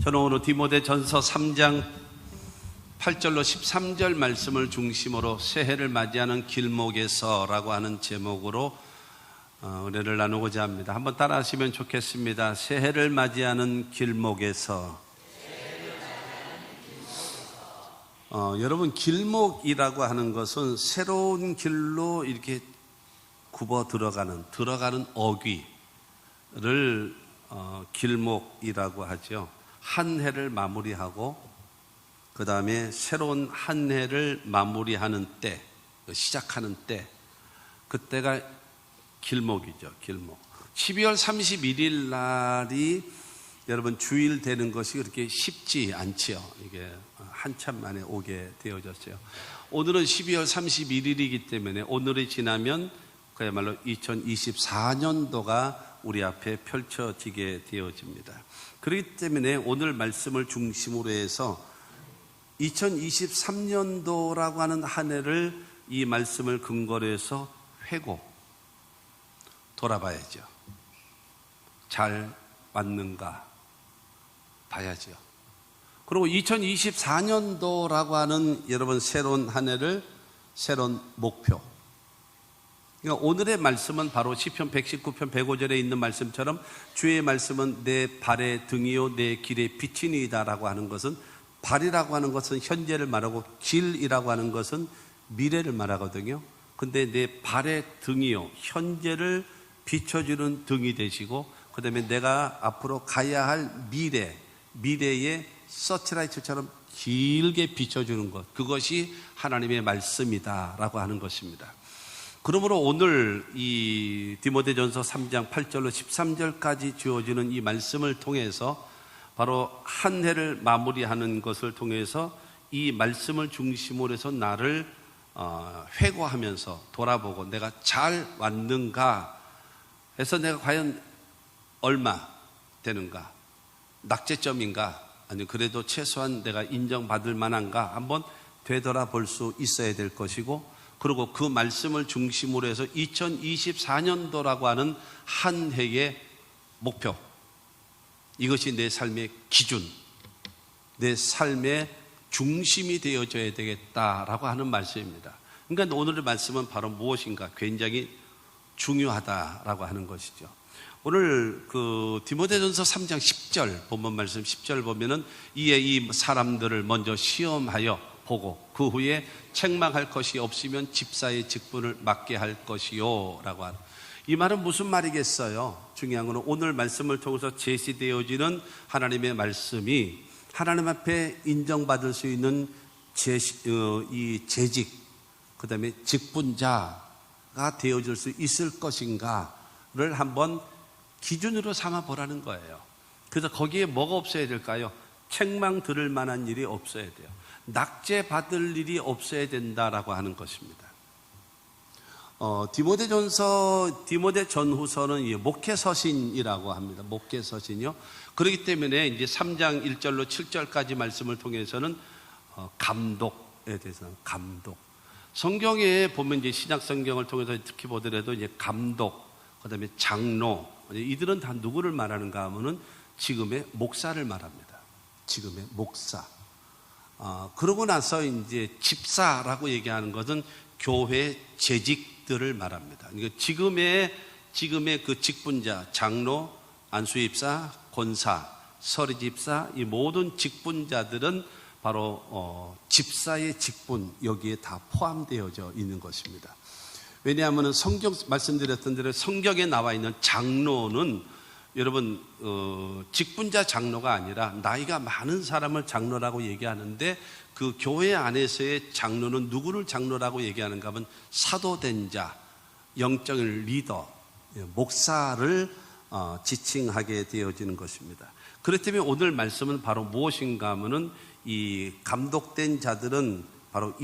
저는 오늘 디모데전서 3장 8절로 13절 말씀을 중심으로 새해를 맞이하는 길목에서라고 하는 제목으로 은혜를 나누고자 합니다. 한번 따라 하시면 좋겠습니다. 새해를 맞이하는 길목에서. 여러분, 길목이라고 하는 것은 새로운 길로 이렇게 굽어 들어가는 어귀를 길목이라고 하죠. 한 해를 마무리하고 그 다음에 새로운 한 해를 마무리하는 때, 시작하는 때, 그때가 길목이죠. 길목. 12월 31일 날이 여러분 주일 되는 것이 그렇게 쉽지 않지요. 이게 한참 만에 오게 되어졌어요. 오늘은 12월 31일이기 때문에 오늘이 지나면 그야말로 2024년도가 우리 앞에 펼쳐지게 되어집니다. 그렇기 때문에 오늘 말씀을 중심으로 해서 2023년도라고 하는 한 해를 이 말씀을 근거로 해서 돌아봐야죠. 잘 왔는가 봐야죠. 그리고 2024년도라고 하는 여러분 새로운 한 해를 새로운 목표. 그러니까 오늘의 말씀은 바로 시편 119편 105절에 있는 말씀처럼 주의 말씀은 내 발의 등이요 내 길의 빛이니이다라고 하는 것은, 발이라고 하는 것은 현재를 말하고 길이라고 하는 것은 미래를 말하거든요. 근데 내 발의 등이요, 현재를 비춰주는 등이 되시고, 그 다음에 내가 앞으로 가야 할 미래의 서치라이트처럼 길게 비춰주는 것, 그것이 하나님의 말씀이다라고 하는 것입니다. 그러므로 오늘 이 디모데전서 3장 8절로 13절까지 주어지는 이 말씀을 통해서 바로 한 해를 마무리하는 것을 통해서 이 말씀을 중심으로 해서 나를 회고하면서 돌아보고 내가 잘 왔는가 해서 내가 과연 얼마 되는가, 낙제점인가, 아니 그래도 최소한 내가 인정받을 만한가 한번 되돌아볼 수 있어야 될 것이고, 그리고 그 말씀을 중심으로 해서 2024년도라고 하는 한 해의 목표, 이것이 내 삶의 기준, 내 삶의 중심이 되어져야 되겠다라고 하는 말씀입니다. 그러니까 오늘의 말씀은 바로 무엇인가 굉장히 중요하다라고 하는 것이죠. 오늘 그 디모데전서 3장 10절 본문 말씀 10절 보면은 이에 이 사람들을 먼저 시험하여 보고 그 후에 책망할 것이 없으면 집사의 직분을 맡게 할 것이요 라고 하는, 이 말은 무슨 말이겠어요? 중요한 것은 오늘 말씀을 통해서 제시되어지는 하나님의 말씀이 하나님 앞에 인정받을 수 있는 이 재직, 그 다음에 직분자가 되어질 수 있을 것인가를 한번 기준으로 삼아 보라는 거예요. 그래서 거기에 뭐가 없어야 될까요? 책망 들을 만한 일이 없어야 돼요. 낙제 받을 일이 없어야 된다라고 하는 것입니다. 디모데전후서는 목회서신이라고 합니다. 목회서신이요. 그렇기 때문에 이제 3장 1절로 7절까지 말씀을 통해서는 감독에 대해서는 감독. 성경에 보면 이제 신약 성경을 통해서 특히 보더라도 이제 감독, 그다음에 장로, 이들은 다 누구를 말하는가 하면은 지금의 목사를 말합니다. 지금의 목사. 그러고 나서 이제 집사라고 얘기하는 것은 교회 재직들을 말합니다. 그러니까 지금의 그 직분자, 장로, 안수집사, 권사, 서리집사, 이 모든 직분자들은 바로 집사의 직분, 여기에 다 포함되어져 있는 것입니다. 왜냐하면 성경 말씀드렸던 대로 성경에 나와 있는 장로는 여러분 직분자 장로가 아니라 나이가 많은 사람을 장로라고 얘기하는데, 그 교회 안에서의 장로는 누구를 장로라고 얘기하는가 하면 사도된 자, 영적인 리더, 목사를 지칭하게 되어지는 것입니다. 그렇기 때문에 오늘 말씀은 바로 무엇인가 하면은 이 감독된 자들은 바로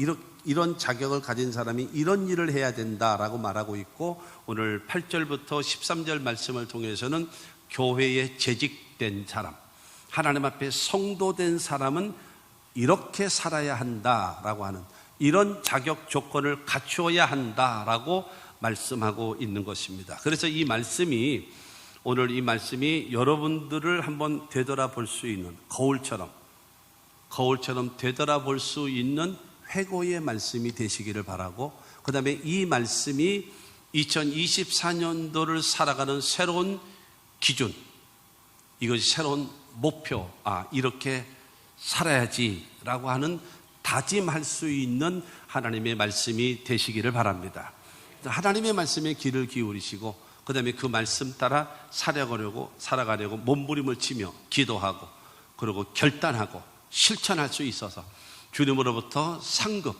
이런 자격을 가진 사람이 이런 일을 해야 된다라고 말하고 있고, 오늘 8절부터 13절 말씀을 통해서는 교회에 재직된 사람, 하나님 앞에 성도된 사람은 이렇게 살아야 한다라고 하는 이런 자격 조건을 갖추어야 한다라고 말씀하고 있는 것입니다. 그래서 이 말씀이 오늘 이 말씀이 여러분들을 한번 되돌아볼 수 있는 거울처럼 되돌아볼 수 있는 회고의 말씀이 되시기를 바라고, 그 다음에 이 말씀이 2024년도를 살아가는 새로운 기준, 이것이 새로운 목표, 이렇게 살아야지라고 하는 다짐할 수 있는 하나님의 말씀이 되시기를 바랍니다. 하나님의 말씀에 귀를 기울이시고, 그 다음에 그 말씀 따라 살아가려고 몸부림을 치며 기도하고, 그리고 결단하고 실천할 수 있어서 주님으로부터 상급,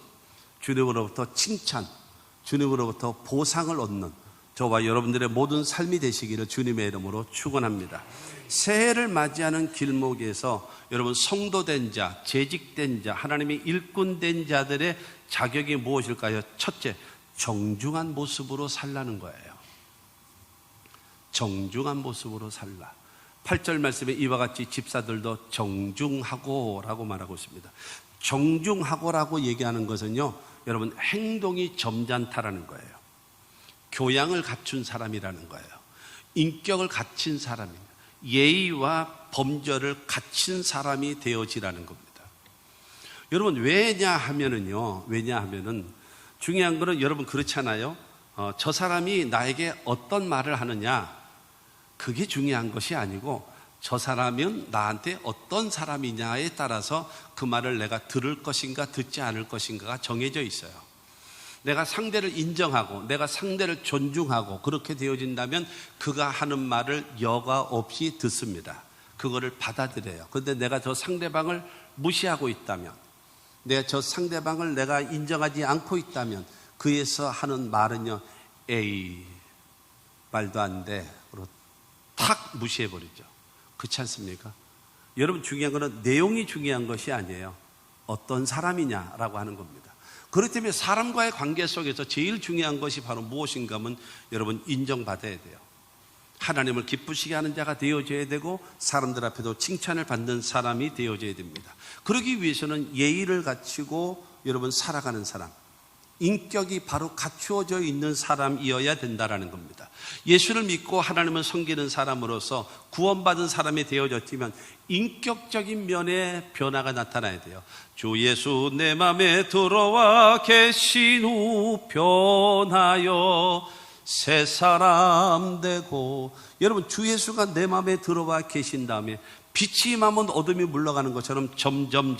주님으로부터 칭찬, 주님으로부터 보상을 얻는 저와 여러분들의 모든 삶이 되시기를 주님의 이름으로 축원합니다. 새해를 맞이하는 길목에서 여러분 성도된 자, 재직된 자, 하나님의 일꾼된 자들의 자격이 무엇일까요? 첫째, 정중한 모습으로 살라는 거예요. 정중한 모습으로 살라. 8절 말씀에 이와 같이 집사들도 정중하고 라고 말하고 있습니다. 정중하고라고 얘기하는 것은요, 여러분 행동이 점잖다라는 거예요. 교양을 갖춘 사람이라는 거예요. 인격을 갖춘 사람입니다. 예의와 범절을 갖춘 사람이 되어지라는 겁니다. 여러분 왜냐하면은 중요한 거는 여러분 그렇잖아요. 저 사람이 나에게 어떤 말을 하느냐, 그게 중요한 것이 아니고 저 사람은 나한테 어떤 사람이냐에 따라서 그 말을 내가 들을 것인가 듣지 않을 것인가가 정해져 있어요. 내가 상대를 인정하고 내가 상대를 존중하고 그렇게 되어진다면 그가 하는 말을 여과 없이 듣습니다. 그거를 받아들여요. 그런데 내가 저 상대방을 무시하고 있다면, 내가 저 상대방을 내가 인정하지 않고 있다면 그에서 하는 말은요, 에이 말도 안 돼, 그리고 탁 무시해버리죠. 그렇지 않습니까? 여러분 중요한 것은 내용이 중요한 것이 아니에요. 어떤 사람이냐라고 하는 겁니다. 그렇기 때문에 사람과의 관계 속에서 제일 중요한 것이 바로 무엇인가 하면 여러분 인정받아야 돼요. 하나님을 기쁘시게 하는 자가 되어져야 되고 사람들 앞에도 칭찬을 받는 사람이 되어져야 됩니다. 그러기 위해서는 예의를 갖추고 여러분 살아가는 사람, 인격이 바로 갖추어져 있는 사람이어야 된다라는 겁니다. 예수를 믿고 하나님을 섬기는 사람으로서 구원받은 사람이 되어졌지만 인격적인 면에 변화가 나타나야 돼요. 주 예수 내 맘에 들어와 계신 후 변하여 새 사람 되고, 여러분 주 예수가 내 마음에 들어와 계신 다음에 빛이 임하면 어둠이 물러가는 것처럼 점점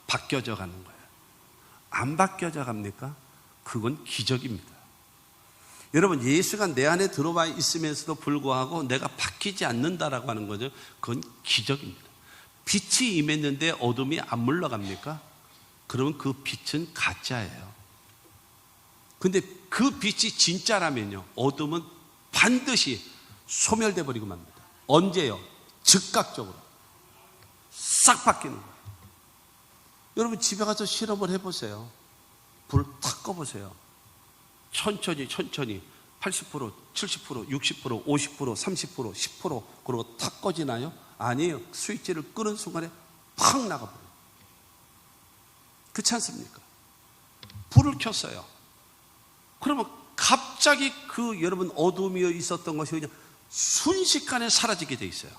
바뀌어져 가는 거예요. 안 바뀌어져 갑니까? 그건 기적입니다. 여러분 예수가 내 안에 들어와 있으면서도 불구하고 내가 바뀌지 않는다라고 하는 거죠. 그건 기적입니다. 빛이 임했는데 어둠이 안 물러갑니까? 그러면 그 빛은 가짜예요. 근데 그 빛이 진짜라면요, 어둠은 반드시 소멸돼 버리고 맙니다. 언제요? 즉각적으로 싹 바뀌는 거예요. 여러분 집에 가서 실험을 해보세요. 불을 탁 꺼보세요. 천천히 80%, 70%, 60%, 50%, 30%, 10% 그러고 탁 꺼지나요? 아니에요. 스위치를 끄는 순간에 팍 나가버려요. 그렇지 않습니까? 불을 켰어요. 그러면 갑자기 그 여러분 어둠이 있었던 것이 그냥 순식간에 사라지게 돼 있어요.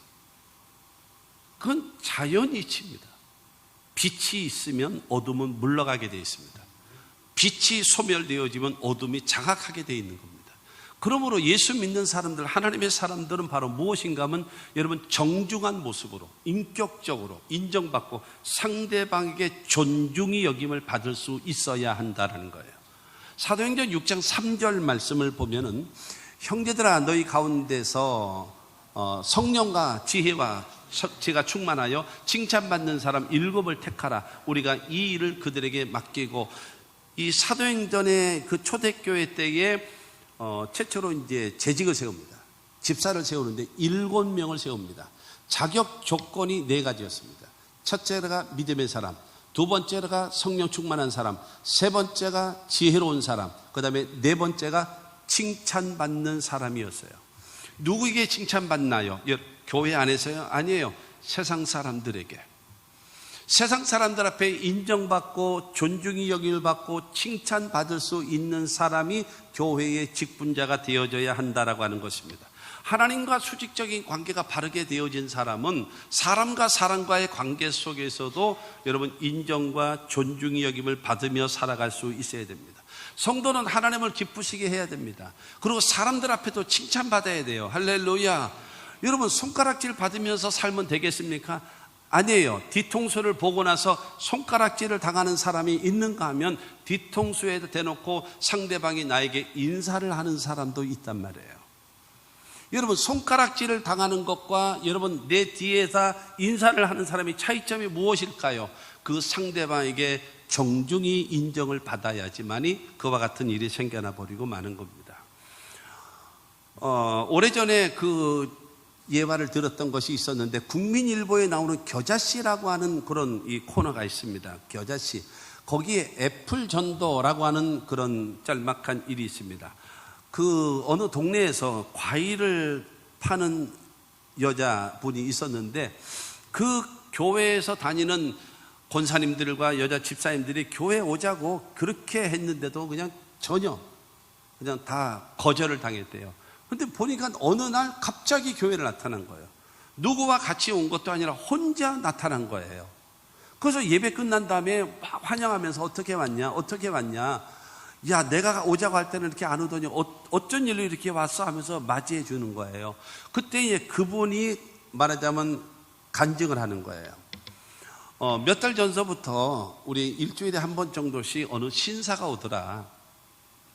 그건 자연이치입니다. 빛이 있으면 어둠은 물러가게 되어 있습니다. 빛이 소멸되어지면 어둠이 장악하게 되어 있는 겁니다. 그러므로 예수 믿는 사람들, 하나님의 사람들은 바로 무엇인가 하면 여러분 정중한 모습으로 인격적으로 인정받고 상대방에게 존중이 여김을 받을 수 있어야 한다는 거예요. 사도행전 6장 3절 말씀을 보면은 형제들아 너희 가운데서 성령과 지혜와 섭지가 충만하여 칭찬받는 사람 7을 택하라. 우리가 이 일을 그들에게 맡기고, 이 사도행전의 그 초대교회 때에 최초로 이제 재직을 세웁니다. 집사를 세우는데 7명을 세웁니다. 자격 조건이 4가지였습니다. 첫째가 믿음의 사람, 두 번째가 성령 충만한 사람, 세 번째가 지혜로운 사람, 그 다음에 네 번째가 칭찬받는 사람이었어요. 누구에게 칭찬받나요? 교회 안에서요? 아니에요. 세상 사람들에게. 세상 사람들 앞에 인정받고 존중이 여김을 받고 칭찬받을 수 있는 사람이 교회의 직분자가 되어져야 한다라고 하는 것입니다. 하나님과 수직적인 관계가 바르게 되어진 사람은 사람과 사람과의 관계 속에서도 여러분 인정과 존중의 여김을 받으며 살아갈 수 있어야 됩니다. 성도는 하나님을 기쁘시게 해야 됩니다. 그리고 사람들 앞에도 칭찬받아야 돼요. 할렐루야. 여러분 손가락질 받으면서 살면 되겠습니까? 아니에요. 뒤통수를 보고 나서 손가락질을 당하는 사람이 있는가 하면 뒤통수에 대놓고 상대방이 나에게 인사를 하는 사람도 있단 말이에요. 여러분 손가락질을 당하는 것과 여러분 내 뒤에서 인사를 하는 사람의 차이점이 무엇일까요? 그 상대방에게 정중히 인정을 받아야지만이 그와 같은 일이 생겨나 버리고 마는 겁니다. 오래전에 그 예화를 들었던 것이 있었는데 국민일보에 나오는 겨자씨라고 하는 그런 이 코너가 있습니다. 겨자씨. 거기에 애플 전도라고 하는 그런 짤막한 일이 있습니다. 그 어느 동네에서 과일을 파는 여자분이 있었는데 그 교회에서 다니는 권사님들과 여자 집사님들이 교회 오자고 그렇게 했는데도 그냥 전혀 그냥 다 거절을 당했대요. 근데 보니까 어느 날 갑자기 교회를 나타난 거예요. 누구와 같이 온 것도 아니라 혼자 나타난 거예요. 그래서 예배 끝난 다음에 막 환영하면서 어떻게 왔냐? 어떻게 왔냐? 야, 내가 오자고 할 때는 이렇게 안 오더니 어쩐 일로 이렇게 왔어? 하면서 맞이해 주는 거예요. 그때 그분이 말하자면 간증을 하는 거예요. 몇 달 전서부터 우리 일주일에 한 번 정도씩 어느 신사가 오더라.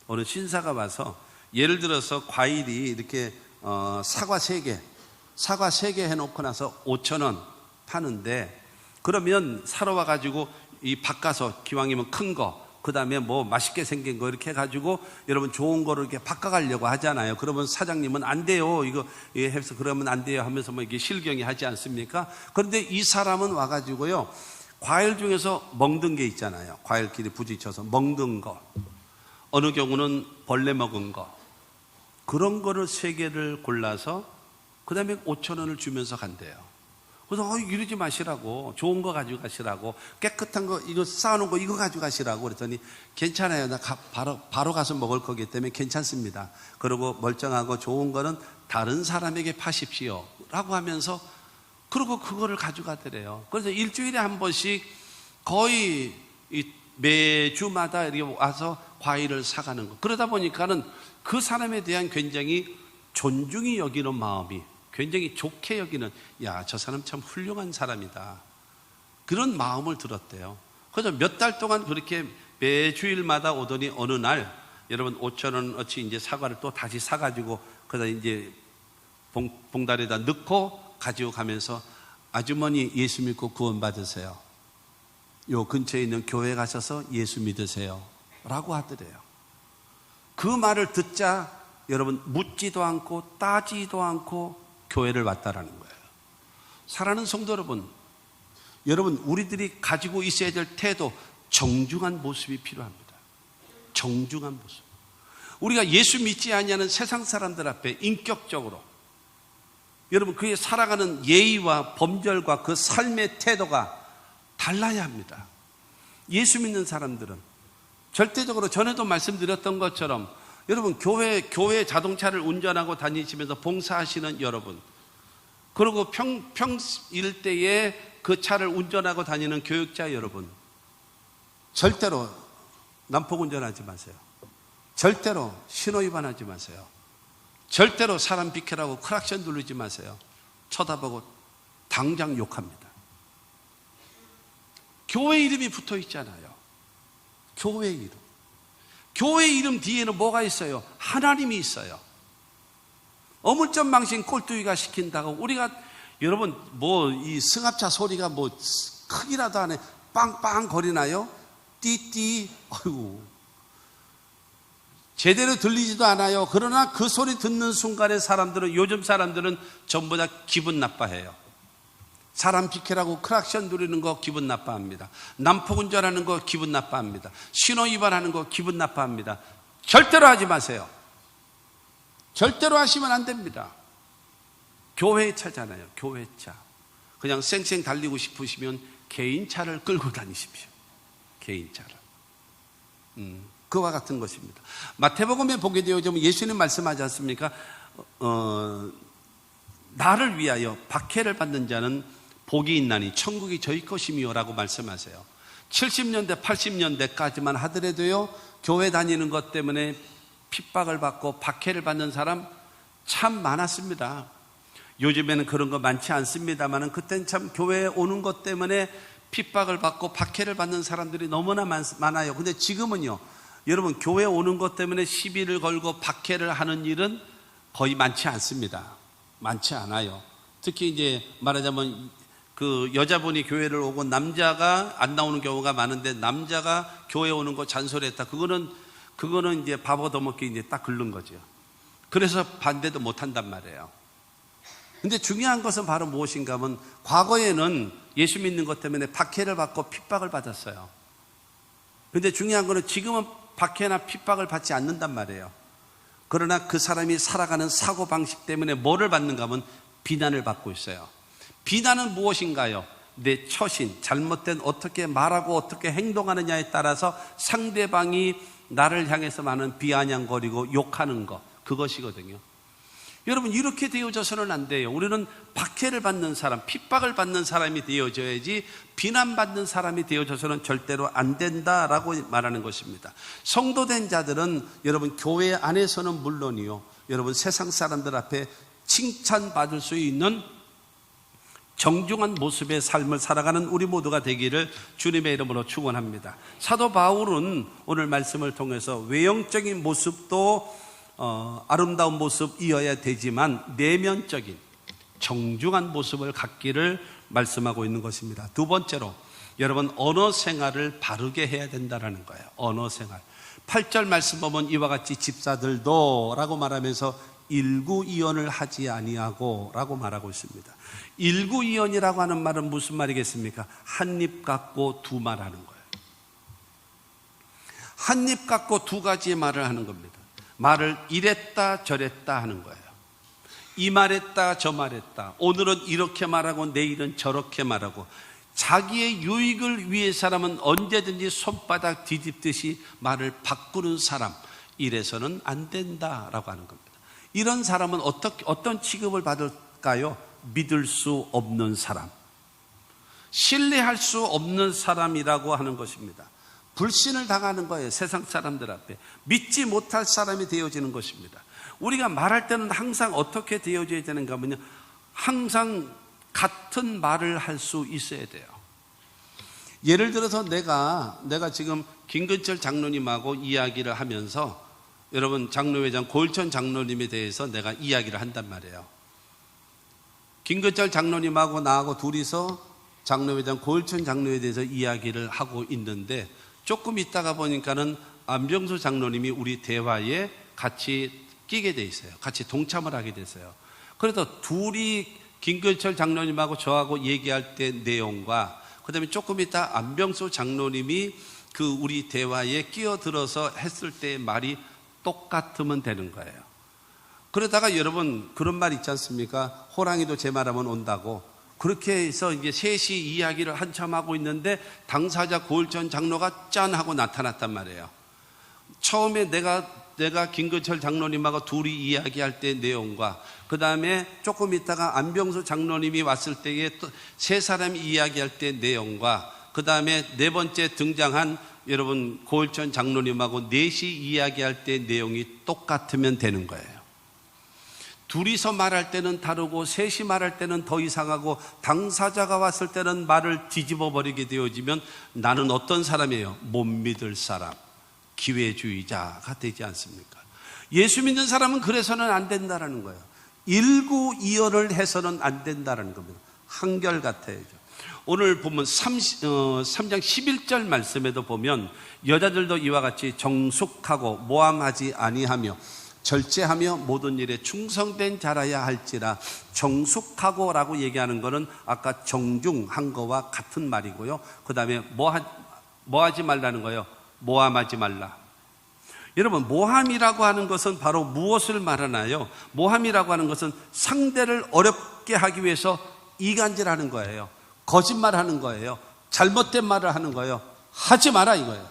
어느 신사가 와서 예를 들어서 과일이 이렇게 사과 3개 해놓고 나서 5,000원 파는데 그러면 사러 와가지고 이 바꿔서 기왕이면 큰 거, 그 다음에 뭐 맛있게 생긴 거 이렇게 해가지고 여러분 좋은 거를 이렇게 바꿔가려고 하잖아요. 그러면 사장님은 안 돼요. 이거 해서 그러면 안 돼요 하면서 뭐 이게 실경이 하지 않습니까? 그런데 이 사람은 와가지고요. 과일 중에서 먹는 게 있잖아요. 과일끼리 부딪혀서 먹는 거. 어느 경우는 벌레 먹은 거. 그런 거를 3개를 골라서 그 다음에 5,000원을 주면서 간대요. 그래서 이러지 마시라고, 좋은 거 가지고 가시라고, 깨끗한 거 이거 쌓아놓은 거 이거 가지고 가시라고 그랬더니 괜찮아요. 나 바로 가서 먹을 거기 때문에 괜찮습니다. 그리고 멀쩡하고 좋은 거는 다른 사람에게 파십시오 라고 하면서 그리고 그거를 가져가더래요. 그래서 일주일에 한 번씩 거의 매주마다 이렇게 와서 과일을 사가는 거. 그러다 보니까는 그 사람에 대한 굉장히 존중이 여기는 마음이, 굉장히 좋게 여기는, 야, 저 사람 참 훌륭한 사람이다, 그런 마음을 들었대요. 그래서 몇 달 동안 그렇게 매주일마다 오더니 어느 날 여러분 5,000원어치 이제 사과를 또 다시 사가지고 그다 이제 봉다리에다 넣고 가지고 가면서 아주머니 예수 믿고 구원 받으세요. 요 근처에 있는 교회 가셔서 예수 믿으세요 라고 하더래요. 그 말을 듣자 여러분 묻지도 않고 따지도 않고 교회를 왔다라는 거예요. 사랑하는 성도 여러분, 우리들이 가지고 있어야 될 태도, 정중한 모습이 필요합니다. 정중한 모습. 우리가 예수 믿지 아니하는 세상 사람들 앞에 인격적으로 여러분 그의 살아가는 예의와 범절과 그 삶의 태도가 달라야 합니다. 예수 믿는 사람들은 절대적으로 전에도 말씀드렸던 것처럼 여러분 교회 자동차를 운전하고 다니시면서 봉사하시는 여러분, 그리고 평일 때에 그 차를 운전하고 다니는 교육자 여러분, 절대로 난폭 운전하지 마세요. 절대로 신호 위반하지 마세요. 절대로 사람 비켜라고 크락션 누르지 마세요. 쳐다보고 당장 욕합니다. 교회 이름이 붙어 있잖아요. 교회 이름. 교회 이름 뒤에는 뭐가 있어요? 하나님이 있어요. 어물전망신 꼴뚜기가 시킨다고 우리가 여러분 뭐 이 승합차 소리가 뭐 크기라도 안 해 빵빵 거리나요? 띠띠. 아이고 제대로 들리지도 않아요. 그러나 그 소리 듣는 순간에 요즘 사람들은 전부 다 기분 나빠해요. 사람 비켜라고 크락션 누리는 거 기분 나빠합니다. 난폭 운전하는 거 기분 나빠합니다. 신호 위반하는 거 기분 나빠합니다. 절대로 하지 마세요. 절대로 하시면 안 됩니다. 교회 차잖아요. 교회 차. 그냥 쌩쌩 달리고 싶으시면 개인차를 끌고 다니십시오. 개인차를. 그와 같은 것입니다. 마태복음에 보게 되어지면 예수님 말씀하지 않습니까? 나를 위하여 박해를 받는 자는 복이 있나니 천국이 저희 것이미요 라고 말씀하세요. 70년대 80년대까지만 하더라도요, 교회 다니는 것 때문에 핍박을 받고 박해를 받는 사람 참 많았습니다. 요즘에는 그런 거 많지 않습니다만 그때는 참 교회에 오는 것 때문에 핍박을 받고 박해를 받는 사람들이 너무나 많아요. 근데 지금은요, 여러분, 교회 오는 것 때문에 시비를 걸고 박해를 하는 일은 거의 많지 않습니다. 많지 않아요. 특히 이제 말하자면 그 여자분이 교회를 오고 남자가 안 나오는 경우가 많은데, 남자가 교회 오는 거 잔소리했다, 그거는 이제 밥 얻어먹기 이제 딱 긁는 거죠. 그래서 반대도 못 한단 말이에요. 근데 중요한 것은 바로 무엇인가 하면, 과거에는 예수 믿는 것 때문에 박해를 받고 핍박을 받았어요. 근데 중요한 것은 지금은 박해나 핍박을 받지 않는단 말이에요. 그러나 그 사람이 살아가는 사고방식 때문에 뭐를 받는가 하면 비난을 받고 있어요. 비난은 무엇인가요? 내 처신, 잘못된 어떻게 말하고 어떻게 행동하느냐에 따라서 상대방이 나를 향해서 많은 비아냥거리고 욕하는 것, 그것이거든요. 여러분, 이렇게 되어져서는 안 돼요. 우리는 박해를 받는 사람, 핍박을 받는 사람이 되어져야지 비난받는 사람이 되어져서는 절대로 안 된다라고 말하는 것입니다. 성도된 자들은 여러분, 교회 안에서는 물론이요, 여러분, 세상 사람들 앞에 칭찬받을 수 있는 정중한 모습의 삶을 살아가는 우리 모두가 되기를 주님의 이름으로 축원합니다. 사도 바울은 오늘 말씀을 통해서 외형적인 모습도 아름다운 모습이어야 되지만 내면적인 정중한 모습을 갖기를 말씀하고 있는 것입니다. 두 번째로, 여러분, 언어 생활을 바르게 해야 된다는 거예요. 언어 생활. 8절 말씀 보면 이와 같이 집사들도 라고 말하면서 일구이언을 하지 아니하고 라고 말하고 있습니다. 일구이언이라고 하는 말은 무슨 말이겠습니까? 한 입 갖고 두 말 하는 거예요. 한 입 갖고 두 가지의 말을 하는 겁니다. 말을 이랬다 저랬다 하는 거예요. 이 말했다 저 말했다, 오늘은 이렇게 말하고 내일은 저렇게 말하고, 자기의 유익을 위해서라면 언제든지 손바닥 뒤집듯이 말을 바꾸는 사람, 이래서는 안 된다라고 하는 겁니다. 이런 사람은 어떤 취급을 받을까요? 믿을 수 없는 사람, 신뢰할 수 없는 사람이라고 하는 것입니다. 불신을 당하는 거예요. 세상 사람들 앞에 믿지 못할 사람이 되어지는 것입니다. 우리가 말할 때는 항상 어떻게 되어져야 되는가 하면요, 항상 같은 말을 할 수 있어야 돼요. 예를 들어서 내가 지금 김근철 장로님하고 이야기를 하면서, 여러분, 장로회장 고일천 장로님에 대해서 내가 이야기를 한단 말이에요. 김근철 장로님하고 나하고 둘이서 장로회장 고일천 장로에 대해서 이야기를 하고 있는데, 조금 있다가 보니까는 안병수 장로님이 우리 대화에 같이 끼게 돼 있어요. 같이 동참을 하게 됐어요. 그래서 둘이 김근철 장로님하고 저하고 얘기할 때 내용과, 그 다음에 조금 있다 안병수 장로님이 그 우리 대화에 끼어들어서 했을 때의 말이 똑같으면 되는 거예요. 그러다가 여러분, 그런 말 있지 않습니까? 호랑이도 제 말하면 온다고. 그렇게 해서 이제 셋이 이야기를 한참 하고 있는데 당사자 고일천 장로가 짠 하고 나타났단 말이에요. 처음에 내가 김근철 장로님하고 둘이 이야기할 때 내용과, 그 다음에 조금 있다가 안병수 장로님이 왔을 때에 또 세 사람이 이야기할 때 내용과, 그 다음에 네 번째 등장한 여러분 고일천 장로님하고 넷이 이야기할 때 내용이 똑같으면 되는 거예요. 둘이서 말할 때는 다르고 셋이 말할 때는 더 이상하고, 당사자가 왔을 때는 말을 뒤집어 버리게 되어지면 나는 어떤 사람이에요? 못 믿을 사람, 기회주의자가 되지 않습니까? 예수 믿는 사람은 그래서는 안 된다는 거예요. 일구이언을 해서는 안 된다는 겁니다. 한결같아야죠. 오늘 보면 3장 11절 말씀에도 보면, 여자들도 이와 같이 정숙하고 모함하지 아니하며 절제하며 모든 일에 충성된 자라야 할지라. 정숙하고 라고 얘기하는 것은 아까 정중한 거와 같은 말이고요. 그 다음에 뭐 하지 말라는 거예요? 모함하지 말라. 여러분, 모함이라고 하는 것은 바로 무엇을 말하나요? 모함이라고 하는 것은 상대를 어렵게 하기 위해서 이간질하는 거예요. 거짓말하는 거예요. 잘못된 말을 하는 거예요. 하지 마라 이거예요.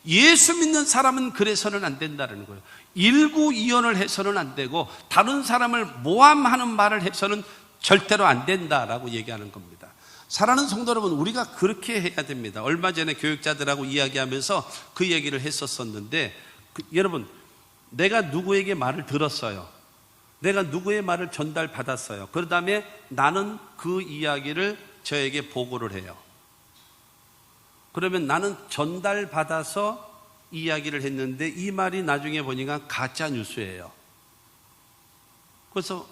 예수 믿는 사람은 그래서는 안 된다는 거예요. 일구이연을 해서는 안 되고 다른 사람을 모함하는 말을 해서는 절대로 안 된다라고 얘기하는 겁니다. 사랑하는 성도 여러분, 우리가 그렇게 해야 됩니다. 얼마 전에 교육자들하고 이야기하면서 그 얘기를 했었는데 여러분, 내가 누구에게 말을 들었어요. 내가 누구의 말을 전달받았어요. 그 다음에 나는 그 이야기를 저에게 보고를 해요. 그러면 나는 전달받아서 이야기를 했는데 이 말이 나중에 보니까 가짜 뉴스예요. 그래서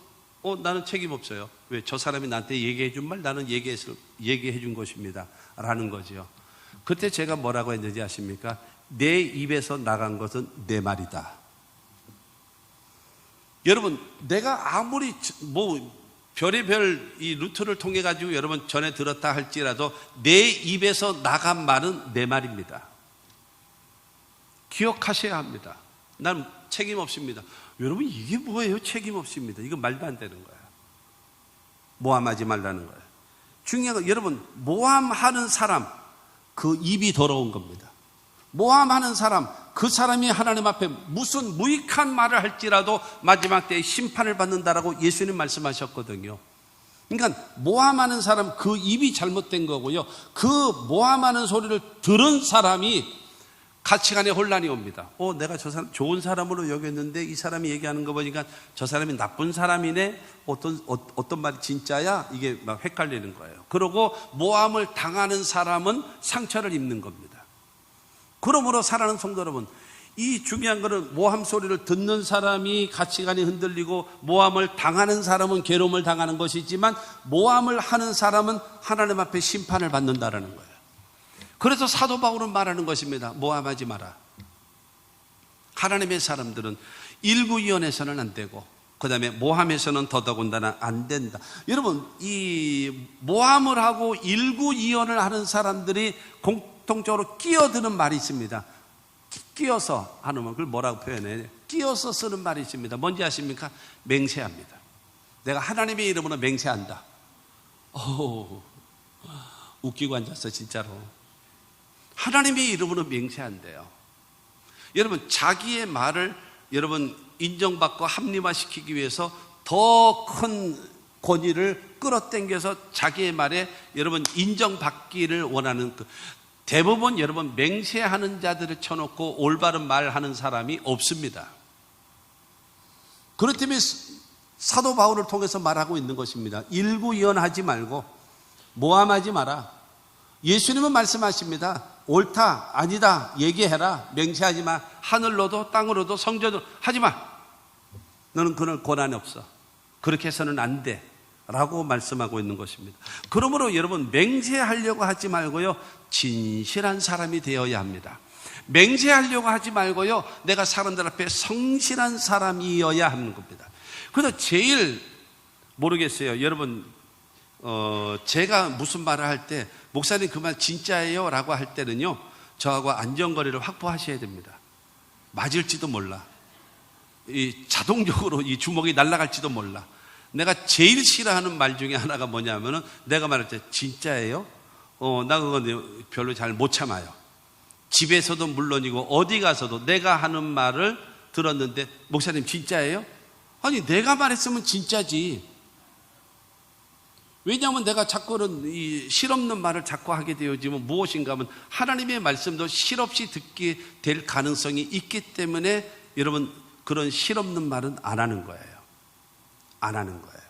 나는 책임 없어요. 왜? 저 사람이 나한테 얘기해 준 말 나는 얘기해 준 것입니다 라는 거죠. 그때 제가 뭐라고 했는지 아십니까? 내 입에서 나간 것은 내 말이다. 여러분, 내가 아무리 별의별 이 루트를 통해 가지고 여러분 전에 들었다 할지라도 내 입에서 나간 말은 내 말입니다. 기억하셔야 합니다. 난 책임 없습니다. 여러분, 이게 뭐예요? 책임 없습니다. 이거 말도 안 되는 거예요. 모함하지 말라는 거예요. 중요한 건 여러분, 모함하는 사람 그 입이 더러운 겁니다. 모함하는 사람, 그 사람이 하나님 앞에 무슨 무익한 말을 할지라도 마지막 때에 심판을 받는다라고 예수님 말씀하셨거든요. 그러니까 모함하는 사람 그 입이 잘못된 거고요. 그 모함하는 소리를 들은 사람이 가치관에 혼란이 옵니다. 내가 저 사람 좋은 사람으로 여겼는데 이 사람이 얘기하는 거 보니까 저 사람이 나쁜 사람이네. 어떤 말이 진짜야? 이게 막 헷갈리는 거예요. 그러고 모함을 당하는 사람은 상처를 입는 겁니다. 그러므로 사랑하는 성도 여러분, 이 중요한 것은 모함 소리를 듣는 사람이 가치관이 흔들리고 모함을 당하는 사람은 괴로움을 당하는 것이지만 모함을 하는 사람은 하나님 앞에 심판을 받는다라는 거예요. 그래서 사도 바울은 말하는 것입니다. 모함하지 마라. 하나님의 사람들은 일구이연해서는 안 되고 그 다음에 모함에서는 더더군다나 안 된다. 여러분, 이 모함을 하고 일구이연을 하는 사람들이 공통적으로 끼어드는 말이 있습니다. 끼어서 하는 말, 그걸 뭐라고 표현해요? 끼어서 쓰는 말이 있습니다. 뭔지 아십니까? 맹세합니다. 내가 하나님의 이름으로 맹세한다. 웃기고 앉았어 진짜로. 하나님의 이름으로 맹세한대요. 여러분, 자기의 말을 여러분 인정받고 합리화시키기 위해서 더 큰 권위를 끌어당겨서 자기의 말에 여러분 인정받기를 원하는 대부분 여러분 맹세하는 자들을 쳐놓고 올바른 말하는 사람이 없습니다. 그렇다면 사도 바울을 통해서 말하고 있는 것입니다. 일구이연하지 말고 모함하지 마라. 예수님은 말씀하십니다. 옳다 아니다 얘기해라. 맹세하지 마. 하늘로도 땅으로도 성전으로 하지 마. 너는 그럴 권한이 없어. 그렇게 해서는 안 돼 라고 말씀하고 있는 것입니다. 그러므로 여러분, 맹세하려고 하지 말고요, 진실한 사람이 되어야 합니다. 맹세하려고 하지 말고요, 내가 사람들 앞에 성실한 사람이어야 하는 겁니다. 그래서 제일 모르겠어요. 여러분, 제가 무슨 말을 할 때 목사님 그 말 진짜예요 라고 할 때는요, 저하고 안전거리를 확보하셔야 됩니다. 맞을지도 몰라. 자동적으로 이 주먹이 날아갈지도 몰라. 내가 제일 싫어하는 말 중에 하나가 뭐냐면은 내가 말할 때 진짜예요? 나 그건 별로 잘 못 참아요. 집에서도 물론이고 어디 가서도 내가 하는 말을 들었는데 목사님 진짜예요? 아니 내가 말했으면 진짜지. 왜냐하면 내가 자꾸는 이 실없는 말을 자꾸 하게 되어지면 무엇인가 하면 하나님의 말씀도 실없이 듣게 될 가능성이 있기 때문에 여러분 그런 실없는 말은 안 하는 거예요. 안 하는 거예요.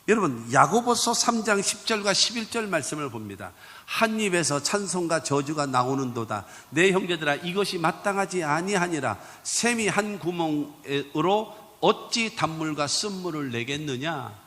여러분 야고보서 3장 10절과 11절 말씀을 봅니다. 한 입에서 찬송과 저주가 나오는도다. 내 형제들아 이것이 마땅하지 아니하니라. 샘이 한 구멍으로 어찌 단물과 쓴물을 내겠느냐.